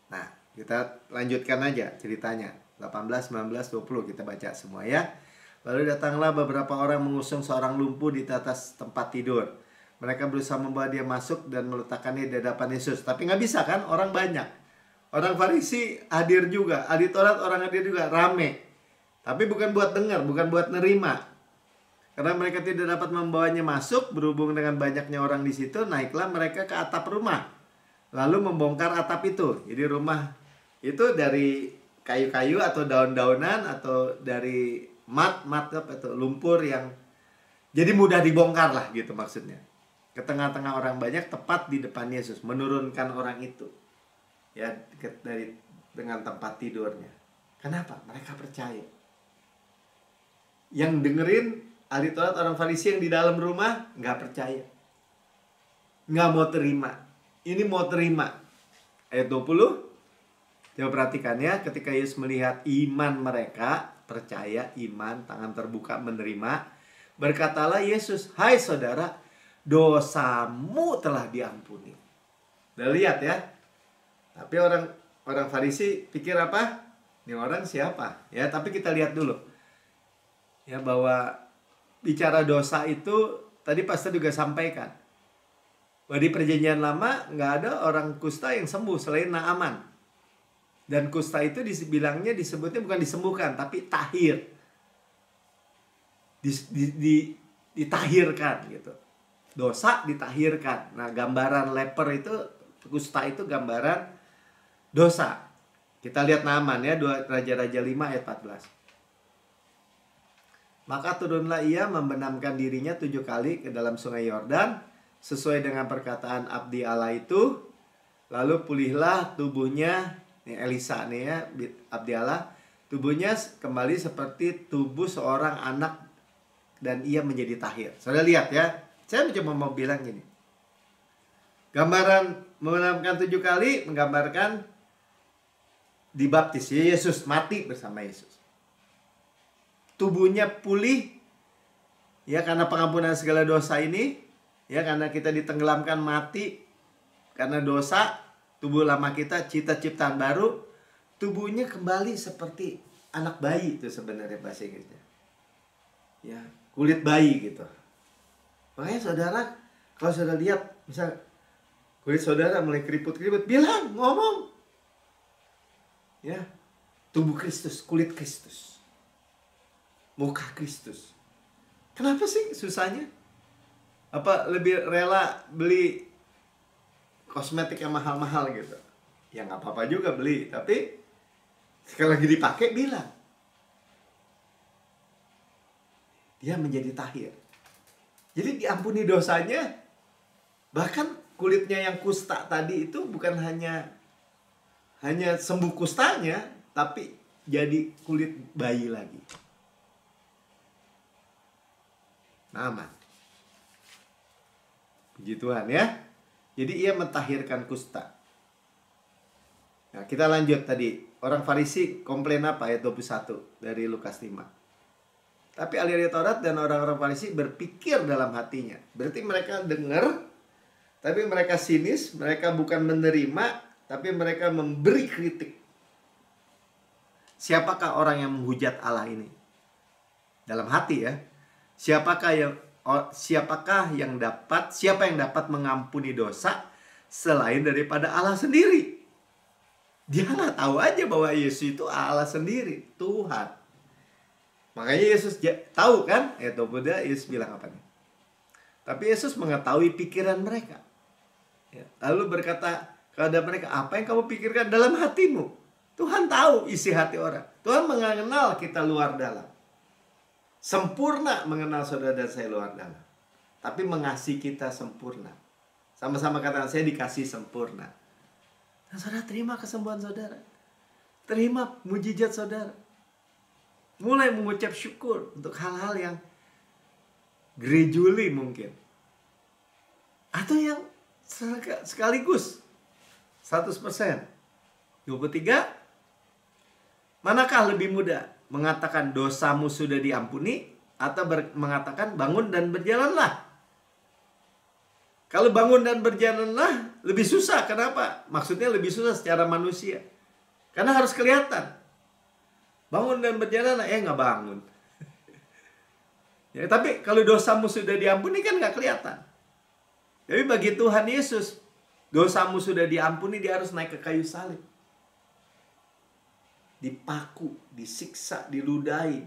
Nah, kita lanjutkan aja ceritanya. 18, 19, 20 kita baca semua ya. Lalu datanglah beberapa orang mengusung seorang lumpuh di atas tempat tidur. Mereka berusaha membawa dia masuk dan meletakkannya di hadapan Yesus. Tapi nggak bisa kan, orang banyak. Orang Farisi hadir juga, ahli Taurat orang hadir juga, rame. Tapi bukan buat dengar, bukan buat nerima. Karena mereka tidak dapat membawanya masuk, berhubung dengan banyaknya orang di situ, naiklah mereka ke atap rumah. Lalu membongkar atap itu. Jadi rumah itu dari kayu-kayu atau daun-daunan atau dari mat atau lumpur yang jadi mudah dibongkar lah gitu maksudnya. Ke tengah-tengah orang banyak tepat di depan Yesus, menurunkan orang itu. ya, dekat dengan tempat tidurnya. Kenapa? Mereka percaya. Yang dengerin ahli Taurat, orang Farisi yang di dalam rumah nggak percaya, nggak mau terima. Ini mau terima. Ayat 20, coba perhatikan ya, ketika Yesus melihat iman mereka, percaya, iman, tangan terbuka menerima, berkatalah Yesus, "Hai saudara, dosamu telah diampuni." Udah lihat ya. Tapi orang Farisi pikir apa? Ini orang siapa? Ya, tapi kita lihat dulu. Ya, bahwa bicara dosa itu tadi pastor juga sampaikan. Bahwa di Perjanjian Lama nggak ada orang kusta yang sembuh selain Naaman. Dan kusta itu disebutnya bukan disembuhkan, tapi tahir. Ditahirkan gitu. Dosa ditahirkan. Nah, gambaran leper itu, kusta itu gambaran dosa. Kita lihat Naaman ya, Raja-Raja 5 ayat 14. Maka turunlah ia membenamkan dirinya 7 kali ke dalam sungai Yordan, sesuai dengan perkataan abdi Allah itu. Lalu pulihlah tubuhnya, ini Elisa nih ya, abdi Allah, tubuhnya kembali seperti tubuh seorang anak dan ia menjadi tahir. Saudara lihat ya, saya cuma mau bilang gini. Gambaran membenamkan 7 kali menggambarkan dibaptis, Yesus mati bersama Yesus. Tubuhnya pulih ya, karena pengampunan segala dosa ini, ya, karena kita ditenggelamkan mati karena dosa, tubuh lama kita, ciptaan baru, tubuhnya kembali seperti anak bayi, itu sebenarnya bahasa Inggrisnya. Ya, kulit bayi gitu. Makanya saudara, kalau saudara lihat misal kulit saudara mulai keriput-keriput, bilang, ngomong. Ya, tubuh Kristus, kulit Kristus, muka Kristus. Kenapa sih susahnya? Apa lebih rela beli kosmetik yang mahal-mahal gitu? Ya nggak apa-apa juga beli, tapi sekali lagi dipakai bilang dia menjadi tahir. Jadi diampuni dosanya. Bahkan kulitnya yang kusta tadi itu bukan hanya sembuh kustanya, tapi jadi kulit bayi lagi. Naaman. Puji Tuhan ya. Jadi ia mentahirkan kusta. Nah, kita lanjut tadi. Orang Farisi komplain apa? Ayat 21 dari Lukas 5. Tapi ahli Taurat dan orang-orang Farisi berpikir dalam hatinya. Berarti mereka dengar, tapi mereka sinis, mereka bukan menerima, tapi mereka memberi kritik. Siapakah orang yang menghujat Allah ini? Dalam hati ya. Siapa yang dapat mengampuni dosa selain daripada Allah sendiri? Dia nggak tahu aja bahwa Yesus itu Allah sendiri, Tuhan. Makanya Yesus tahu kan? Yesus bilang apa nih? Tapi Yesus mengetahui pikiran mereka. Ya, lalu berkata kepada mereka, apa yang kamu pikirkan dalam hatimu? Tuhan tahu isi hati orang. Tuhan mengenal kita luar dalam. Sempurna mengenal saudara dan saya luar dalam. Tapi mengasihi kita sempurna. Sama-sama katakan, saya dikasih sempurna. Nah, saudara terima kesembuhan saudara. Terima mujizat saudara. Mulai mengucap syukur untuk hal-hal yang gradually mungkin. Atau yang sekaligus 100%. 23. Manakah lebih mudah? Mengatakan dosamu sudah diampuni, atau mengatakan bangun dan berjalanlah? Kalau bangun dan berjalanlah lebih susah. Kenapa? Maksudnya lebih susah secara manusia. Karena harus kelihatan. Bangun dan berjalanlah, nggak bangun. Ya, tapi kalau dosamu sudah diampuni kan nggak kelihatan. Tapi bagi Tuhan Yesus, dosamu sudah diampuni, dia harus naik ke kayu salib. Dipaku, disiksa, diludahi,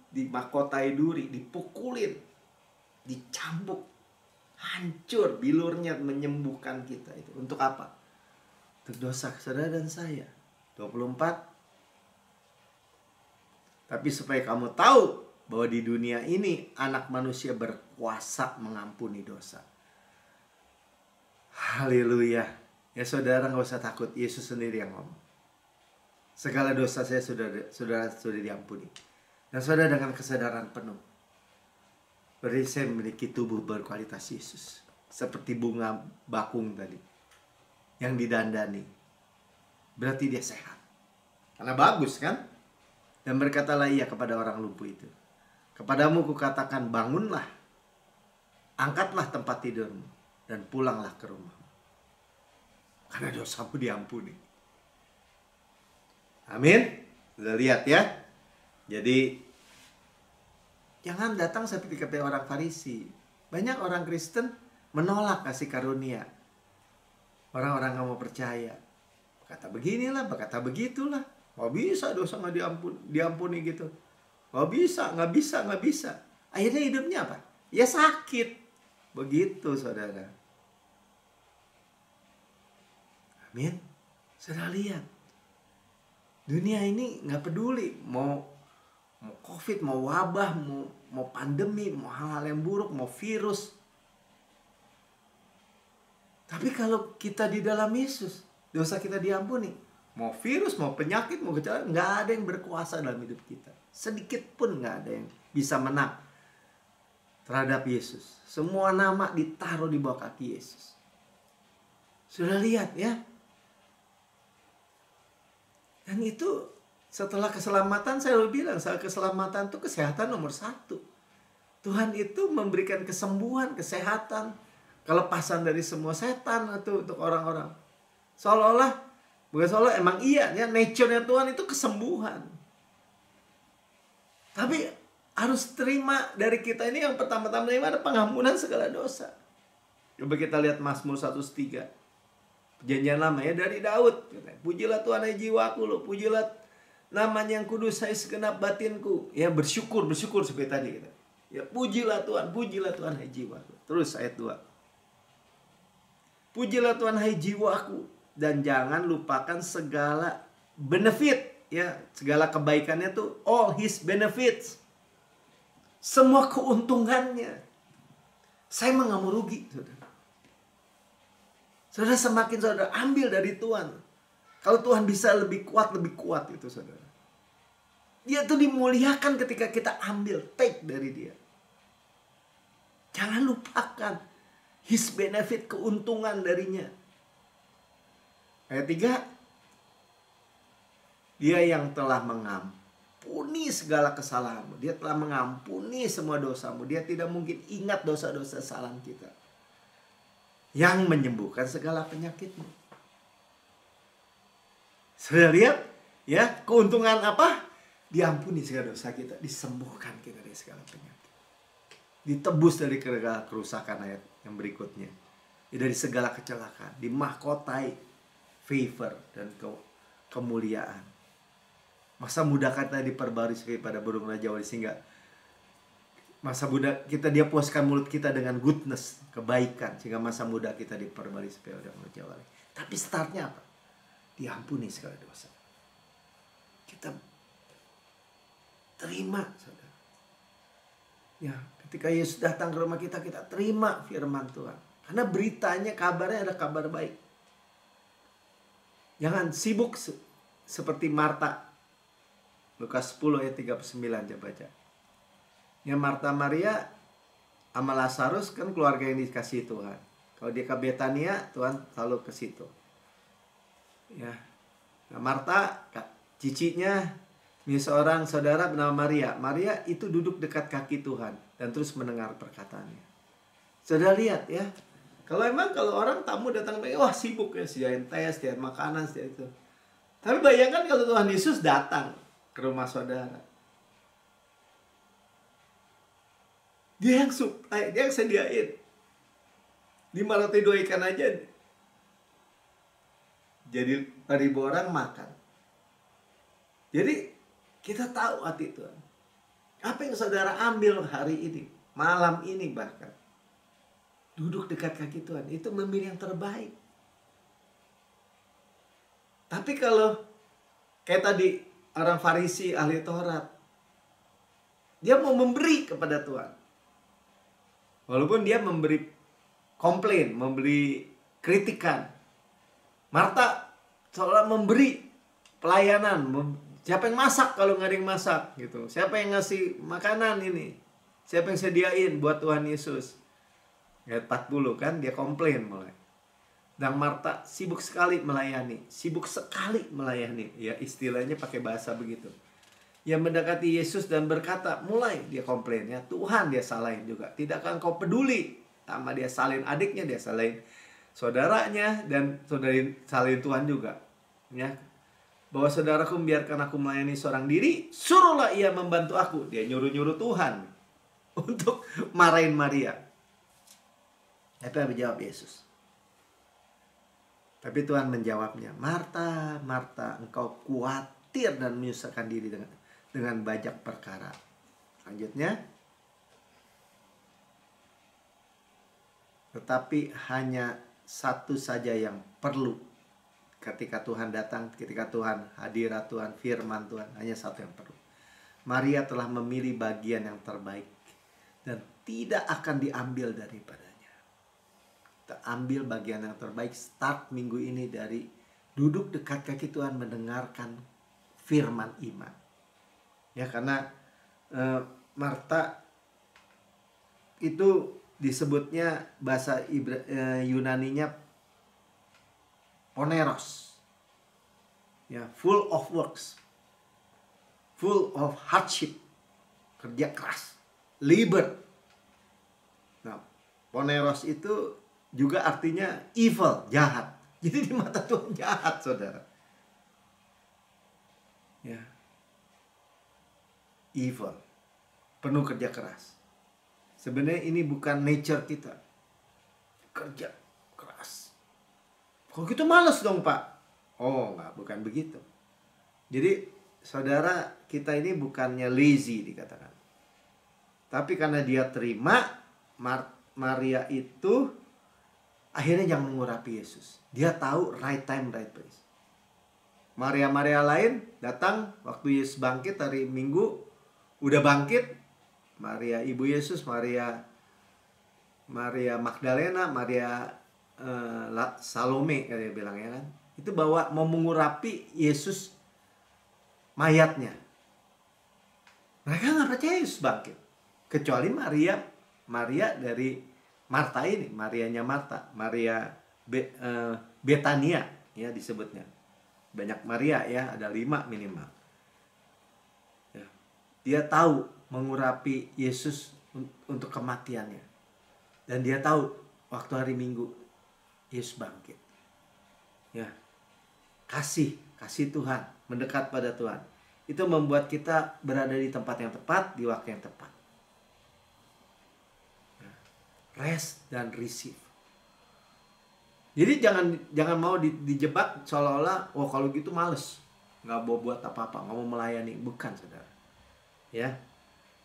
dimahkotai duri, dipukulin, dicambuk, hancur, bilurnya menyembuhkan kita itu. Untuk apa? Untuk dosa saudara dan saya. 24. Tapi supaya kamu tahu bahwa di dunia ini anak manusia berkuasa mengampuni dosa. Haleluya. Ya saudara nggak usah takut, Yesus sendiri yang ngomong. Segala dosa saya sudah diampuni. Dan saudara dengan kesadaran penuh, berarti saya memiliki tubuh berkualitas Yesus. Seperti bunga bakung tadi, yang didandani. Berarti dia sehat. Karena bagus kan? Dan berkatalah ia kepada orang lumpuh itu, kepadamu kukatakan, bangunlah, angkatlah tempat tidurmu, dan pulanglah ke rumah. Karena dosamu diampuni. Amin. Sudah lihat ya. Jadi jangan datang seperti kata orang Farisi. Banyak orang Kristen menolak kasih karunia. Orang-orang gak mau percaya. Kata beginilah, berkata begitulah. Gak bisa dosa gak diampuni gitu. Gak bisa. Akhirnya hidupnya apa? Ya sakit. Begitu saudara. Amin. Sudah lihat. Dunia ini gak peduli. Mau COVID, mau wabah, mau pandemi, mau hal-hal yang buruk, mau virus. Tapi kalau kita di dalam Yesus, dosa kita diampuni. Mau virus, mau penyakit, mau gejala, nggak ada yang berkuasa dalam hidup kita. Sedikit pun nggak ada yang bisa menang terhadap Yesus. Semua nama ditaruh di bawah kaki Yesus. Sudah lihat ya. Dan itu setelah keselamatan, saya udah bilang, setelah keselamatan itu kesehatan nomor 1. Tuhan itu memberikan kesembuhan, kesehatan, kelepasan dari semua setan itu untuk orang-orang. Bukan seolah emang iya ya, nature-nya Tuhan itu kesembuhan. Tapi harus terima dari kita ini, yang pertama-tama ada pengampunan segala dosa. Coba kita lihat Mazmur 103. Perjanjian lama ya, dari Daud. Pujilah Tuhan hai jiwaku, pujilah namanya yang kudus hai segenap batinku. Ya bersyukur seperti tadi kita. Ya pujilah Tuhan hai jiwaku. Terus ayat 2. Pujilah Tuhan hai jiwaku, dan jangan lupakan segala benefit, ya, segala kebaikannya tuh, all his benefits. Semua keuntungannya. Saya mah nggak mau rugi, saudara. Saudara, semakin saudara ambil dari Tuhan. Kalau Tuhan bisa lebih kuat itu, saudara. Dia tuh dimuliakan ketika kita ambil, take dari dia. Jangan lupakan his benefit, keuntungan darinya. Ayat 3. Dia yang telah mengampuni segala kesalahanmu. Dia telah mengampuni semua dosamu. Dia tidak mungkin ingat dosa-dosa kesalahan kita. Yang menyembuhkan segala penyakitmu. Sudah lihat ya, keuntungan apa? Diampuni segala dosa kita, disembuhkan kita dari segala penyakit. Ditebus dari segala kerusakan, ayat yang berikutnya. Dari segala kecelakaan, dimahkotai favor dan kemuliaan. Masa muda kita diperbarui pada burung rajawan, sehingga masa muda kita, dia puaskan mulut kita dengan goodness, kebaikan, sehingga masa muda kita diperbarui supaya udah rajawan. Tapi startnya apa? Diampuni segala dosa. Kita terima, saudara. Ya, ketika Yesus datang ke rumah kita, kita terima firman Tuhan. Karena beritanya, kabarnya ada kabar baik. Jangan sibuk seperti Marta. Lukas 10 ayat 39, coba baca. Ya, Marta Maria sama Lazarus kan keluarga yang dikasih Tuhan. Kalau dia ke Betania, Tuhan selalu ke situ. Ya. Nah, Marta, cicinya, ini seorang saudara bernama Maria. Maria itu duduk dekat kaki Tuhan dan terus mendengar perkataannya. Saudara lihat ya. Kalau orang tamu datang, wah sibuk ya, sediain teh, sediain makanan, sediain itu. Tapi bayangkan kalau Tuhan Yesus datang ke rumah saudara. Dia yang supply, dia yang sediain. 5 roti 2 ikan aja. Jadi 4.000 orang makan. Jadi kita tahu hati Tuhan. Apa yang saudara ambil hari ini, malam ini bahkan, duduk dekat kaki Tuhan, itu memilih yang terbaik. Tapi kalau kayak tadi orang Farisi, ahli Taurat, dia mau memberi kepada Tuhan. Walaupun dia memberi komplain, memberi kritikan. Marta seolah memberi pelayanan. Siapa yang masak kalau nggak ada yang masak gitu? Siapa yang ngasih makanan ini? Siapa yang sediain buat Tuhan Yesus? Ayat 40 kan dia komplain mulai. Dan Marta sibuk sekali melayani, sibuk sekali melayani. Ya istilahnya pakai bahasa begitu. Yang mendekati Yesus dan berkata, mulai dia komplain ya, Tuhan dia salahin juga. Tidakkah engkau peduli sama dia salin adiknya, dia salin saudaranya, dan salin Tuhan juga. Ya, bahwa saudaraku membiarkan aku melayani seorang diri, suruhlah ia membantu aku. Dia nyuruh-nyuruh Tuhan untuk marahin Maria. Itu yang dijawab Yesus. Tapi Tuhan menjawabnya, Marta, Marta, engkau khawatir dan menyusahkan diri dengan banyak perkara. Selanjutnya, tetapi hanya satu saja yang perlu. Ketika Tuhan datang, ketika Tuhan hadirat Tuhan, firman Tuhan, hanya satu yang perlu. Maria telah memilih bagian yang terbaik dan tidak akan diambil daripadanya. Kita ambil bagian yang terbaik. Start minggu ini dari duduk dekat kaki Tuhan, mendengarkan firman iman. Ya, karena Marta itu disebutnya bahasa Yunaninya poneros. Ya, full of works. Full of hardship. Kerja keras. Labor. Nah, poneros itu juga artinya evil, jahat. Jadi di mata Tuhan jahat, saudara. Ya. Evil. Penuh kerja keras. Sebenarnya ini bukan nature kita. Kerja keras. Kok gitu males dong, Pak? Oh, enggak, bukan begitu. Jadi, saudara, kita ini bukannya lazy dikatakan. Tapi karena dia terima, Maria itu akhirnya jangan mengurapi Yesus. Dia tahu right time, right place. Maria-Maria lain datang waktu Yesus bangkit hari Minggu, udah bangkit. Maria ibu Yesus, Maria Magdalena, Maria Salome kayak dia bilang ya kan. Itu bawa mau mengurapi Yesus mayatnya. Mereka nggak percaya Yesus bangkit. Kecuali Maria dari Marta ini, Marianya Marta, Maria Betania ya disebutnya. Banyak Maria ya, ada 5 minimal. Ya. Dia tahu mengurapi Yesus untuk kematiannya. Dan dia tahu waktu hari Minggu Yesus bangkit. Ya. Kasih Tuhan, mendekat pada Tuhan. Itu membuat kita berada di tempat yang tepat, di waktu yang tepat. Rest dan receive. Jadi jangan mau dijebak seolah-olah kalau gitu males, nggak mau buat apa-apa, nggak mau melayani. Bukan, saudara. Ya,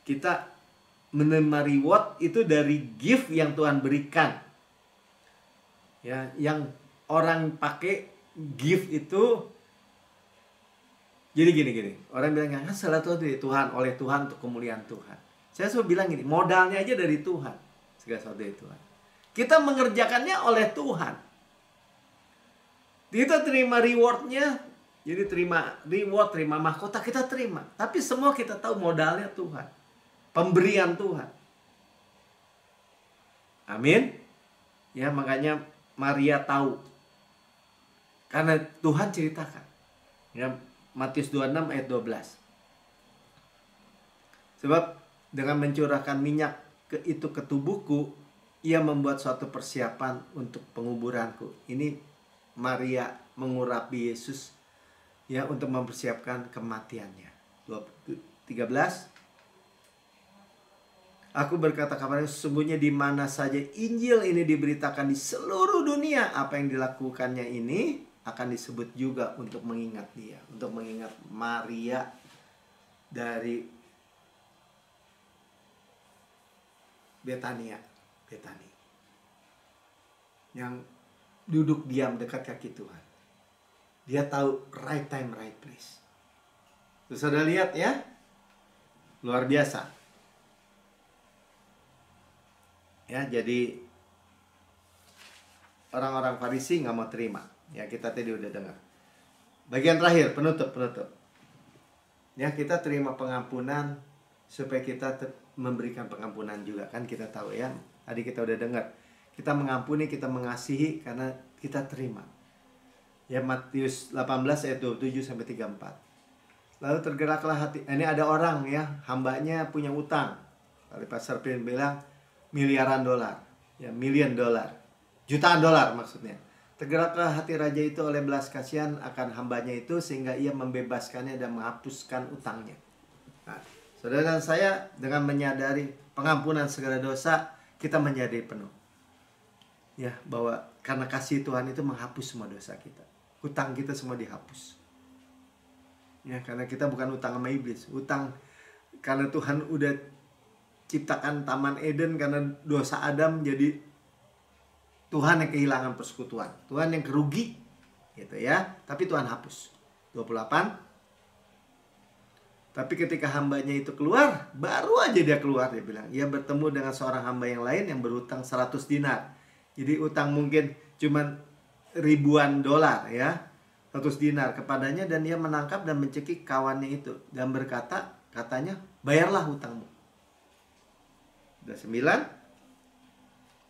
kita menerima reward itu dari gift yang Tuhan berikan. Ya, yang orang pakai gift itu. Jadi gini. Orang bilang kan salah Tuhan, oleh Tuhan untuk kemuliaan Tuhan. Saya selalu bilang gini, modalnya aja dari Tuhan. Segala sesuatu dari Tuhan. Kita mengerjakannya oleh Tuhan. Kita terima rewardnya. Jadi terima reward, terima mahkota, kita terima. Tapi semua kita tahu modalnya Tuhan. Pemberian Tuhan. Amin. Ya, makanya Maria tahu. Karena Tuhan ceritakan. Ya, Matius 26 ayat 12. Sebab dengan mencurahkan minyak itu ke tubuhku, ia membuat suatu persiapan untuk penguburanku. Ini Maria mengurapi Yesus ya untuk mempersiapkan kematiannya. 13. Aku berkata kepadanya, sesungguhnya di mana saja Injil ini diberitakan di seluruh dunia, apa yang dilakukannya ini akan disebut juga untuk mengingat dia, untuk mengingat Maria dari Betani, yang duduk diam dekat kaki Tuhan. Dia tahu right time, right place. Terus Saudara lihat ya, luar biasa. Ya, jadi orang-orang Farisi nggak mau terima. Ya, kita tadi udah dengar. Bagian terakhir, penutup. Ya, kita terima pengampunan supaya kita memberikan pengampunan juga, kan kita tahu ya. Tadi kita udah dengar. Kita mengampuni, kita mengasihi karena kita terima. Ya, Matius 18 ayat 27 sampai 34. Lalu tergeraklah hati. Ini ada orang ya, hambanya punya utang. Tadi Pastor Pin bilang miliaran dolar, ya million dollar, jutaan dolar maksudnya. Tergeraklah hati raja itu oleh belas kasihan akan hambanya itu sehingga ia membebaskannya dan menghapuskan utangnya. Nah, saudara dan saya dengan menyadari pengampunan segala dosa, kita menjadi penuh. Ya, bahwa karena kasih Tuhan itu menghapus semua dosa kita. Hutang kita semua dihapus. Ya, karena kita bukan utang sama iblis. Utang karena Tuhan udah ciptakan Taman Eden, karena dosa Adam jadi Tuhan yang kehilangan persekutuan, Tuhan yang kerugi gitu ya. Tapi Tuhan hapus. 28. Tapi ketika hambanya itu keluar, baru aja dia keluar, dia bilang, ia bertemu dengan seorang hamba yang lain yang berutang 100 dinar. Jadi utang mungkin cuman ribuan dolar ya, 100 dinar kepadanya, dan ia menangkap dan mencekik kawannya itu dan katanya, bayarlah hutangmu. Udah 9.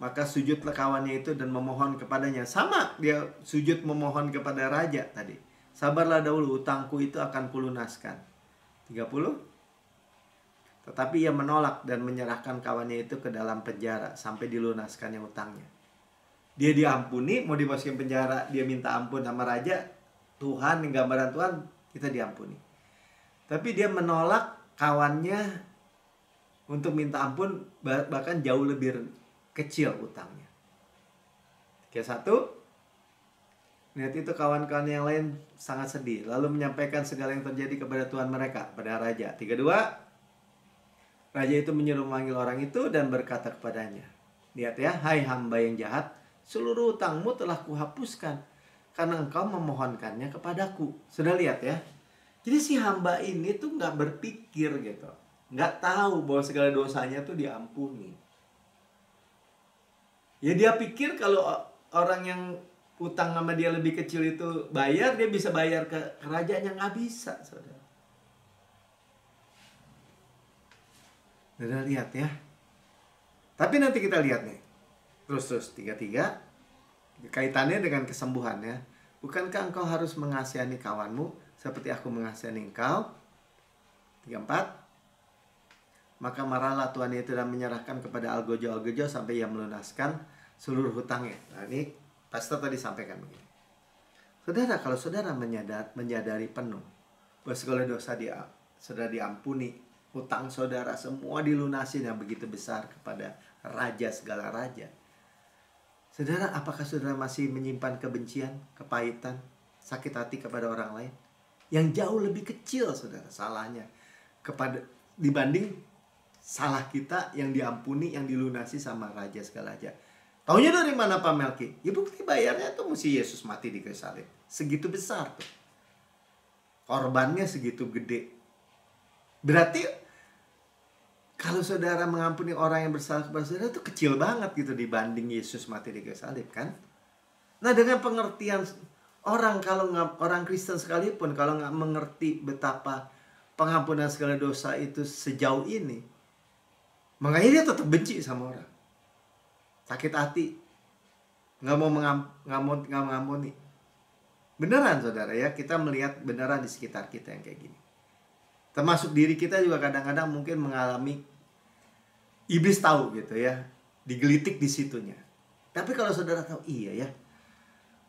Maka sujudlah kawannya itu dan memohon kepadanya. Sama, dia sujud memohon kepada raja tadi. Sabarlah dahulu, utangku itu akan kulunaskan. 30. Tetapi ia menolak dan menyerahkan kawannya itu ke dalam penjara sampai dilunaskannya utangnya. Dia diampuni, mau dimasukin penjara, dia minta ampun sama raja. Tuhan, gambaran Tuhan, kita diampuni. Tapi dia menolak kawannya untuk minta ampun, bahkan jauh lebih kecil utangnya. 31. Lihat itu kawan-kawan yang lain sangat sedih, lalu menyampaikan segala yang terjadi kepada Tuhan mereka, pada raja. 32. Raja itu menyuruh memanggil orang itu dan berkata kepadanya, lihat ya, hai hamba yang jahat, seluruh utangmu telah kuhapuskan karena engkau memohonkannya kepadaku. Sudah lihat ya. Jadi si hamba ini tuh nggak berpikir gitu, nggak tahu bahwa segala dosanya tuh diampuni. Ya dia pikir kalau orang yang utang sama dia lebih kecil itu bayar, dia bisa bayar ke kerajaannya. Nggak bisa, saudara. Saudara lihat ya. Tapi nanti kita lihat nih. Terus 33. Kaitannya dengan kesembuhan ya. Bukankah engkau harus mengasihani kawanmu seperti aku mengasihani engkau? 34. Maka marahlah tuan itu dan menyerahkan kepada algojo sampai ia melunaskan seluruh hutangnya. Nah, ini pastor tadi sampaikan begini. Saudara, kalau saudara menyadari penuh bahwa segala dosa sudah diampuni, hutang saudara semua dilunasi yang begitu besar kepada raja segala raja. Saudara, apakah saudara masih menyimpan kebencian, kepahitan, sakit hati kepada orang lain? Yang jauh lebih kecil, saudara, salahnya dibanding salah kita yang diampuni, yang dilunasi sama raja segala raja. Taunya dari mana Pak Melki? Ya bukti bayarnya tuh mesti Yesus mati di kayu salib. Segitu besar tuh. Korbannya segitu gede. Berarti kalau saudara mengampuni orang yang bersalah kepada saudara itu kecil banget gitu dibanding Yesus mati di kayu salib kan? Nah, dengan pengertian orang, kalau orang Kristen sekalipun kalau nggak mengerti betapa pengampunan segala dosa itu sejauh ini, makanya dia tetap benci sama orang, sakit hati, nggak mau mengampuni. Beneran saudara ya, kita melihat beneran di sekitar kita yang kayak gini. Termasuk diri kita juga kadang-kadang mungkin mengalami, iblis tahu gitu ya, digelitik di situnya. Tapi kalau saudara tahu, iya ya,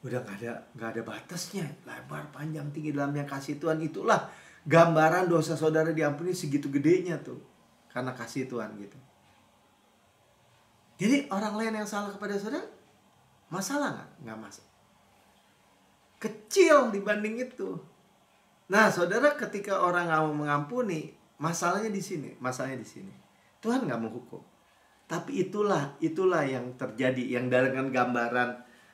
udah nggak ada batasnya, lebar, panjang, tinggi dalam yang kasih Tuhan, itulah gambaran dosa saudara diampuni segitu gedenya tuh, karena kasih Tuhan gitu. Jadi orang lain yang salah kepada saudara, masalah nggak? Nggak masalah. Kecil dibanding itu. Nah, saudara, ketika orang nggak mau mengampuni, masalahnya di sini. Tuhan nggak mau hukum. Tapi itulah yang terjadi, yang dengan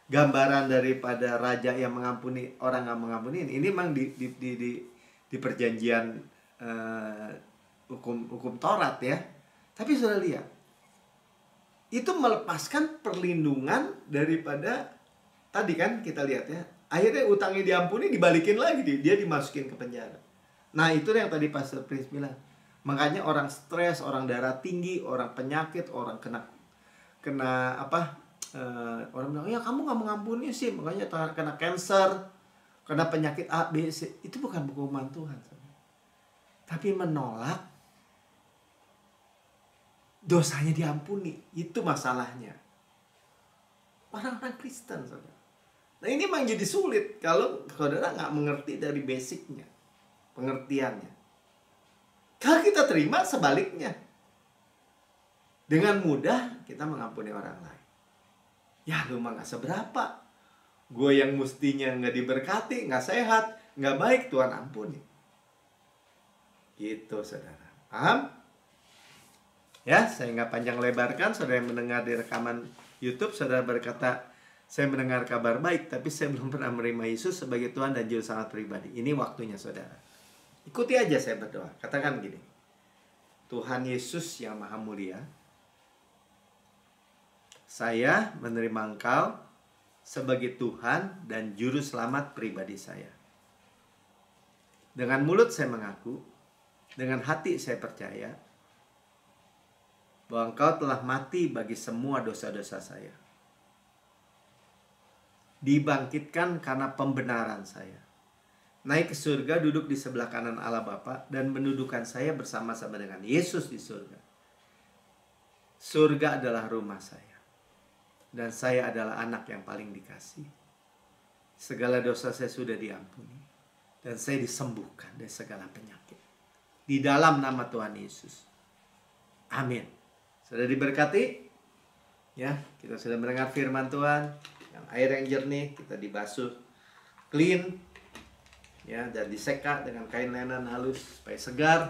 gambaran daripada raja yang mengampuni orang nggak mengampuni. Ini memang di perjanjian hukum Taurat ya. Tapi saudara lihat, itu melepaskan perlindungan daripada tadi kan kita lihat ya, Akhirnya utangnya diampuni, dibalikin lagi, dia dimasukin ke penjara. Nah itu yang tadi Pastor Prince bilang. Makanya orang stres, orang darah tinggi, orang penyakit, orang kena orang bilang, ya kamu nggak mengampuni sih, makanya kena cancer, kena penyakit A, B, C. Itu bukan hukuman Tuhan, tapi menolak dosanya diampuni. Itu masalahnya orang-orang Kristen, saudara. Nah ini memang jadi sulit kalau saudara nggak mengerti dari basicnya, pengertiannya. Kalau kita terima sebaliknya, dengan mudah kita mengampuni orang lain. Ya lu mah gak seberapa, gue yang mestinya gak diberkati, gak sehat, gak baik, Tuhan ampuni. Gitu saudara. Paham? Ya, saya gak panjang lebarkan. Saudara yang mendengar di rekaman YouTube, saudara berkata, saya mendengar kabar baik, tapi saya belum pernah menerima Yesus sebagai Tuhan dan Juru Selamat pribadi. Ini waktunya saudara. Ikuti aja saya berdoa. Katakan gini, Tuhan Yesus yang Maha Mulia, saya menerima Engkau sebagai Tuhan dan Juru Selamat pribadi saya. Dengan mulut saya mengaku, dengan hati saya percaya bahwa Engkau telah mati bagi semua dosa-dosa saya. Dibangkitkan karena pembenaran saya. Naik ke surga, duduk di sebelah kanan Allah Bapa, dan mendudukan saya bersama-sama dengan Yesus di surga. Surga adalah rumah saya. Dan saya adalah anak yang paling dikasih. Segala dosa saya sudah diampuni. Dan saya disembuhkan dari segala penyakit. Di dalam nama Tuhan Yesus. Amin. Sudah diberkati? Ya, kita sudah mendengar firman Tuhan. Yang air yang jernih, kita dibasuh clean. Ya, dan diseka dengan kain lenan halus supaya segar.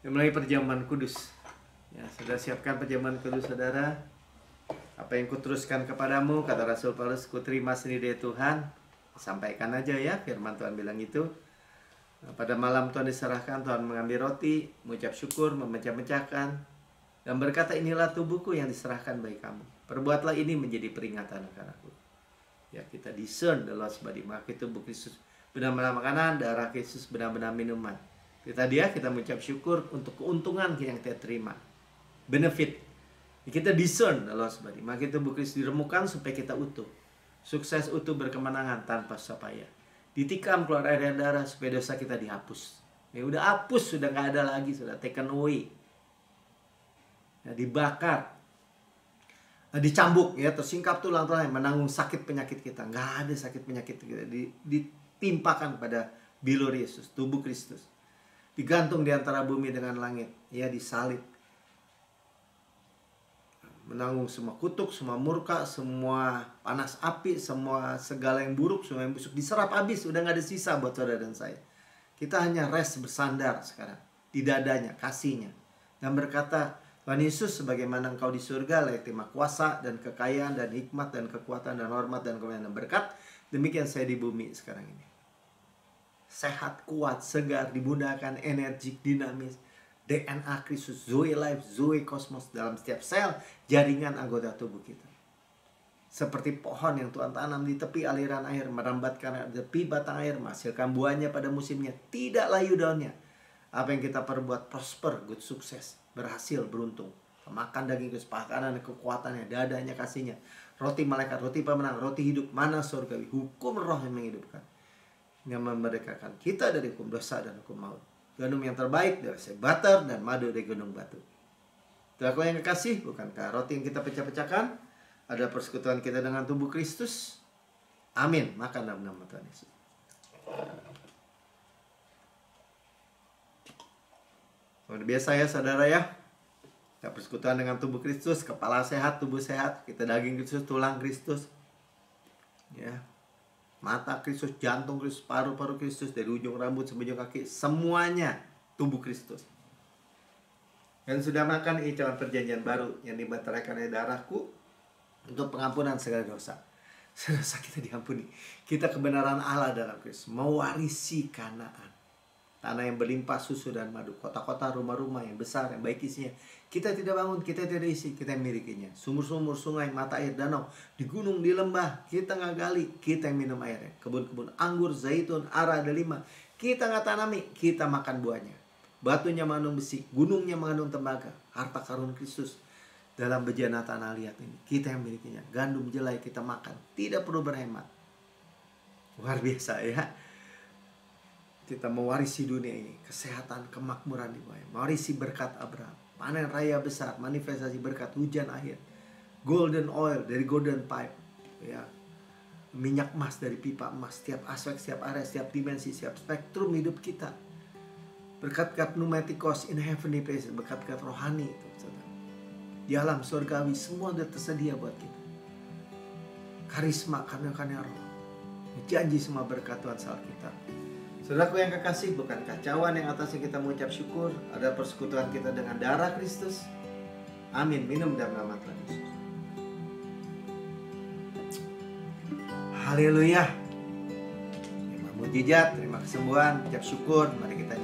Dan mulai perjamuan kudus. Ya, sudah siapkan perjamuan kudus saudara. Apa yang kuteruskan kepadamu, kata Rasul Paulus, kuterima sendiri dari Tuhan. Sampaikan aja ya, firman Tuhan bilang itu. Pada malam Tuhan diserahkan, Tuhan mengambil roti, mengucap syukur, memecah-mecahkan, dan berkata, inilah tubuhku yang diserahkan bagi kamu. Perbuatlah ini menjadi peringatan akan aku. Ya, kita discern the Lord's body. Maka tubuh Kristus benar-benar makanan, darah Kristus benar-benar minuman. Kita mengucap syukur untuk keuntungan yang kita terima. Benefit. Kita discern the Lord's body. Maka tubuh Kristus diremukan supaya kita utuh. Sukses, utuh, berkemenangan tanpa susah payah. Ditikam keluar air dan darah supaya dosa kita dihapus. Ya udah hapus, sudah nggak ada lagi, sudah taken away. Ya, dibakar, dicambuk, ya tersingkap tulang-tulang, menanggung sakit penyakit kita. Nggak ada sakit penyakit kita. Ditimpakan pada bilur Yesus, tubuh Kristus. Digantung di antara bumi dengan langit, ya disalib. Menanggung semua kutuk, semua murka, semua panas api, semua segala yang buruk, semua yang busuk diserap habis, udah gak ada sisa buat saudara dan saya. Kita hanya rest, bersandar sekarang di dadanya, kasihnya, dan berkata, Tuhan Yesus, sebagaimana Engkau di surga layak terima kuasa dan kekayaan dan hikmat dan kekuatan dan hormat dan kemuliaan dan berkat, demikian saya di bumi sekarang ini. Sehat, kuat, segar, dimudahkan, energik, dinamis. DNA Kristus, Zoe Life, Zoe Kosmos dalam setiap sel, jaringan anggota tubuh kita. Seperti pohon yang Tuhan tanam di tepi aliran air, merambatkan tepi batang air, menghasilkan buahnya pada musimnya, tidak layu daunnya. Apa yang kita perbuat prosper, good sukses, berhasil, beruntung. Makan daging Kristus, makanan kekuatannya, dadanya kasihnya. Roti malaikat, roti pemenang, roti hidup, mana surgawi, hukum roh yang menghidupkan. Yang memerdekakan kita dari hukum dosa dan hukum maut. Gandum yang terbaik dari butter dan madu dari gunung batu. Saudaraku yang kekasih, bukankah roti yang kita pecah-pecahkan ada persekutuan kita dengan tubuh Kristus? Amin. Makan dalam nama Tuhan Yesus. Luar biasa ya saudara ya. Kita persekutuan dengan tubuh Kristus, kepala sehat, tubuh sehat, kita daging Kristus, tulang Kristus. Ya. Mata Kristus, jantung Kristus, paru-paru Kristus, dari ujung rambut sampai ujung kaki, semuanya tubuh Kristus. Dan sudah makan icapan perjanjian baru yang dimeteraikan oleh darahku untuk pengampunan segala dosa. Dosa kita diampuni. Kita kebenaran Allah dalam Kristus, mewarisi Kanaan, tanah yang berlimpah susu dan madu, kota-kota, rumah-rumah yang besar, yang baik isinya, Kita tidak bangun, kita tidak isi, kita yang milikinya. Sumur-sumur, sungai, mata air, danau, di gunung, di lembah, kita nggak gali, kita yang minum airnya. Kebun-kebun anggur, zaitun, ara, delima, kita nggak tanami, kita makan buahnya. Batunya mengandung besi, gunungnya mengandung tembaga, harta karun Kristus dalam bejana tanah liat ini. Kita yang milikinya. Gandum jelai kita makan, tidak perlu berhemat. Luar biasa ya. Kita mewarisi dunia ini, kesehatan, kemakmuran di bawahnya. Mewarisi berkat Abraham. Panen raya besar, manifestasi berkat, hujan akhir, golden oil dari golden pipe, ya, minyak emas dari pipa emas, setiap aspek, setiap area, setiap dimensi, setiap spektrum hidup kita. Berkat-berkat pneumatikos in heavenly places, berkat-berkat rohani itu, di alam surgawi, semua sudah tersedia buat kita. Karisma karena roh, janji semua berkat Tuhan saat kita. Saudaraku yang kekasih, bukan kacauan yang atasnya kita mengucap syukur, ada persekutuan kita dengan darah Kristus. Amin. Minum dalam nama Tuhan Yesus. Haleluya. Terima mujizat, terima kesembuhan, ucap syukur. Mari kita